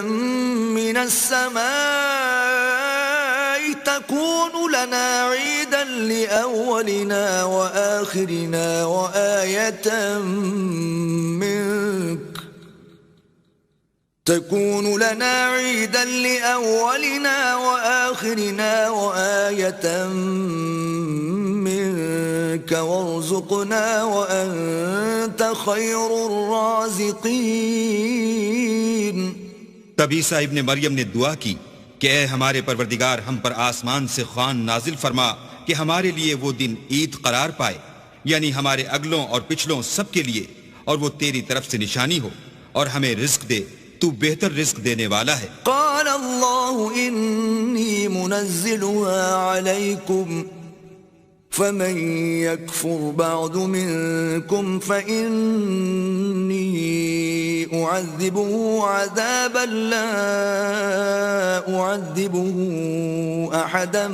من السماء تكون لنا عيدا لأولنا وآخرنا وآية منك تكون لنا عيدا لأولنا وآخرنا وآية منك وارزقنا وأنت خير الرازقين. تب عیسیٰ ابن مریم نے دعا کی کہ اے ہمارے پروردگار، ہم پر آسمان سے خوان نازل فرما کہ ہمارے لیے وہ دن عید قرار پائے، یعنی ہمارے اگلوں اور پچھلوں سب کے لیے، اور وہ تیری طرف سے نشانی ہو، اور ہمیں رزق دے، تو بہتر رزق دینے والا ہے. قال الله إني منزلها عليكم فمن يكفر بعد منكم فإني أعذبه عذابا لا أعذبه أحدا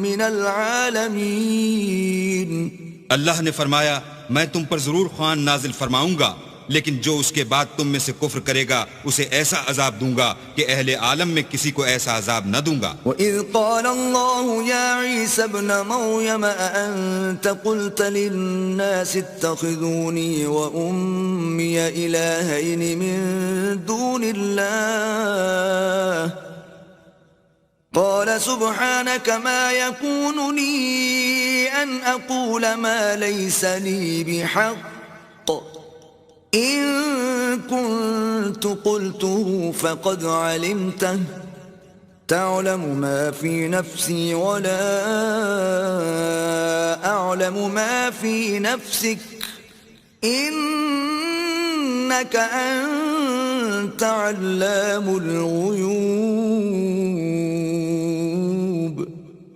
من العالمين. اللہ نے فرمایا میں تم پر ضرور خوان نازل فرماؤں گا، لیکن جو اس کے بعد تم میں سے کفر کرے گا اسے ایسا عذاب دوں گا کہ اہل عالم میں کسی کو ایسا عذاب نہ دوں گا. وَإِذْ قَالَ اللَّهُ يَا عِيسَى ابْنَ مَرْيَمَ أَأَنْتَ قُلْتَ لِلنَّاسِ اتَّخِذُونِي وَأُمِّيَ إِلَٰهَيْنِ مِن دُونِ اللَّهِ قَالَ سُبْحَانَكَ مَا يَكُونُ لِي أَنْ أَقُولَ مَا لَيْسَ لِي بِحَقٍّ إن كنت قلته فقد علمته تعلم ما في نفسي ولا أعلم ما في نفسك إنك أنت علام الغيوب.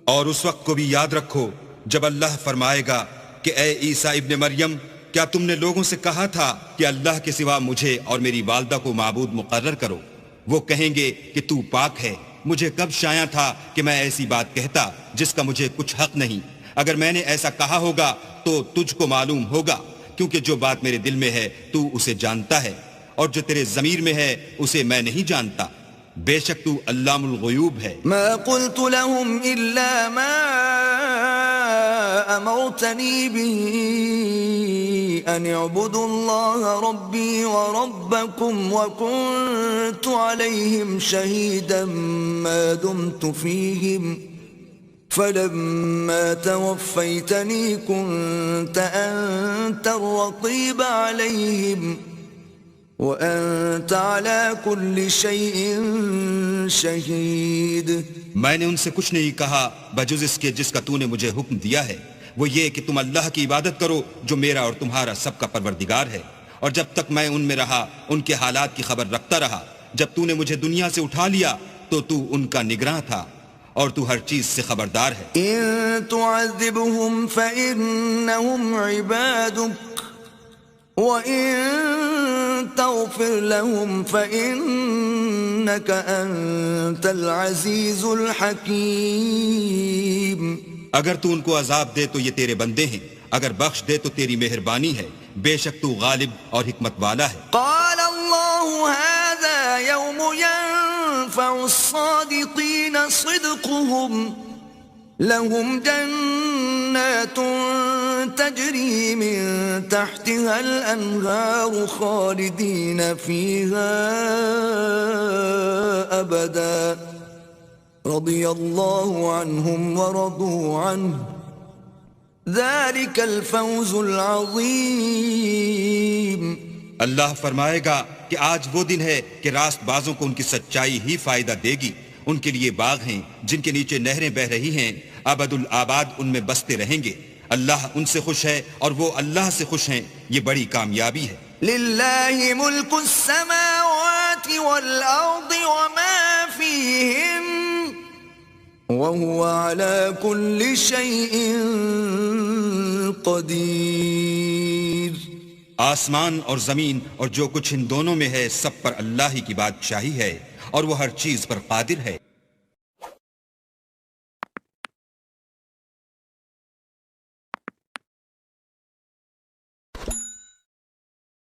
اور اس وقت کو بھی یاد رکھو جب اللہ فرمائے گا کہ اے عیسیٰ ابن مریم، کیا تم نے لوگوں سے کہا تھا کہ اللہ کے سوا مجھے اور میری والدہ کو معبود مقرر کرو؟ وہ کہیں گے کہ تو پاک ہے، مجھے کب شایع تھا کہ میں ایسی بات کہتا جس کا مجھے کچھ حق نہیں. اگر میں نے ایسا کہا ہوگا تو تجھ کو معلوم ہوگا، کیونکہ جو بات میرے دل میں ہے تو اسے جانتا ہے، اور جو تیرے ضمیر میں ہے اسے میں نہیں جانتا. بے شک تو علام الغیوب ہے. ما قلت لهم إلا ما أمرتني به أن اعبدوا الله ربي وربكم وكنت عليهم شهيدا ما دمت فيهم فلما توفيتني كنت أنت الرقيب عليهم وأنت على كل شيء شهيد. میں نے ان سے کچھ نہیں کہا بجز اس کے جس کا تو نے مجھے حکم دیا ہے، وہ یہ کہ تم اللہ کی عبادت کرو جو میرا اور تمہارا سب کا پروردگار ہے، اور جب تک میں ان میں رہا ان کے حالات کی خبر رکھتا رہا. جب تو نے مجھے دنیا سے اٹھا لیا تو تو ان کا نگراں تھا اور تو ہر چیز سے خبردار ہے. إن تعذبهم فإنهم عبادك وإن تغفر لهم فإنك أنت العزيز الحكيم. اگر تو ان کو عذاب دے تو یہ تیرے بندے ہیں، اگر بخش دے تو تیری مہربانی ہے، بے شک تو غالب اور حکمت والا ہے. قال الله هذا يوم ينفع الصادقين صدقهم لهم جنات تجري من تحتها الأنهار خالدين فيها أبدا رضي الله عنهم ورضوا عنه ذلك الفوز العظيم. اللہ فرمائے گا کہ آج وہ دن ہے کہ راست بازوں کو ان کی سچائی ہی فائدہ دے گی. ان کے لیے باغ ہیں جن کے نیچے نہریں بہ رہی ہیں، ابد الآباد ان میں بستے رہیں گے. اللہ ان سے خوش ہے اور وہ اللہ سے خوش ہیں. یہ بڑی کامیابی ہے. للہ ملک السماوات والارض وما فیہن وهو على كل شيء قدیر. آسمان اور زمین اور جو کچھ ان دونوں میں ہے سب پر اللہ ہی کی بادشاہی ہے اور وہ ہر چیز پر قادر ہے.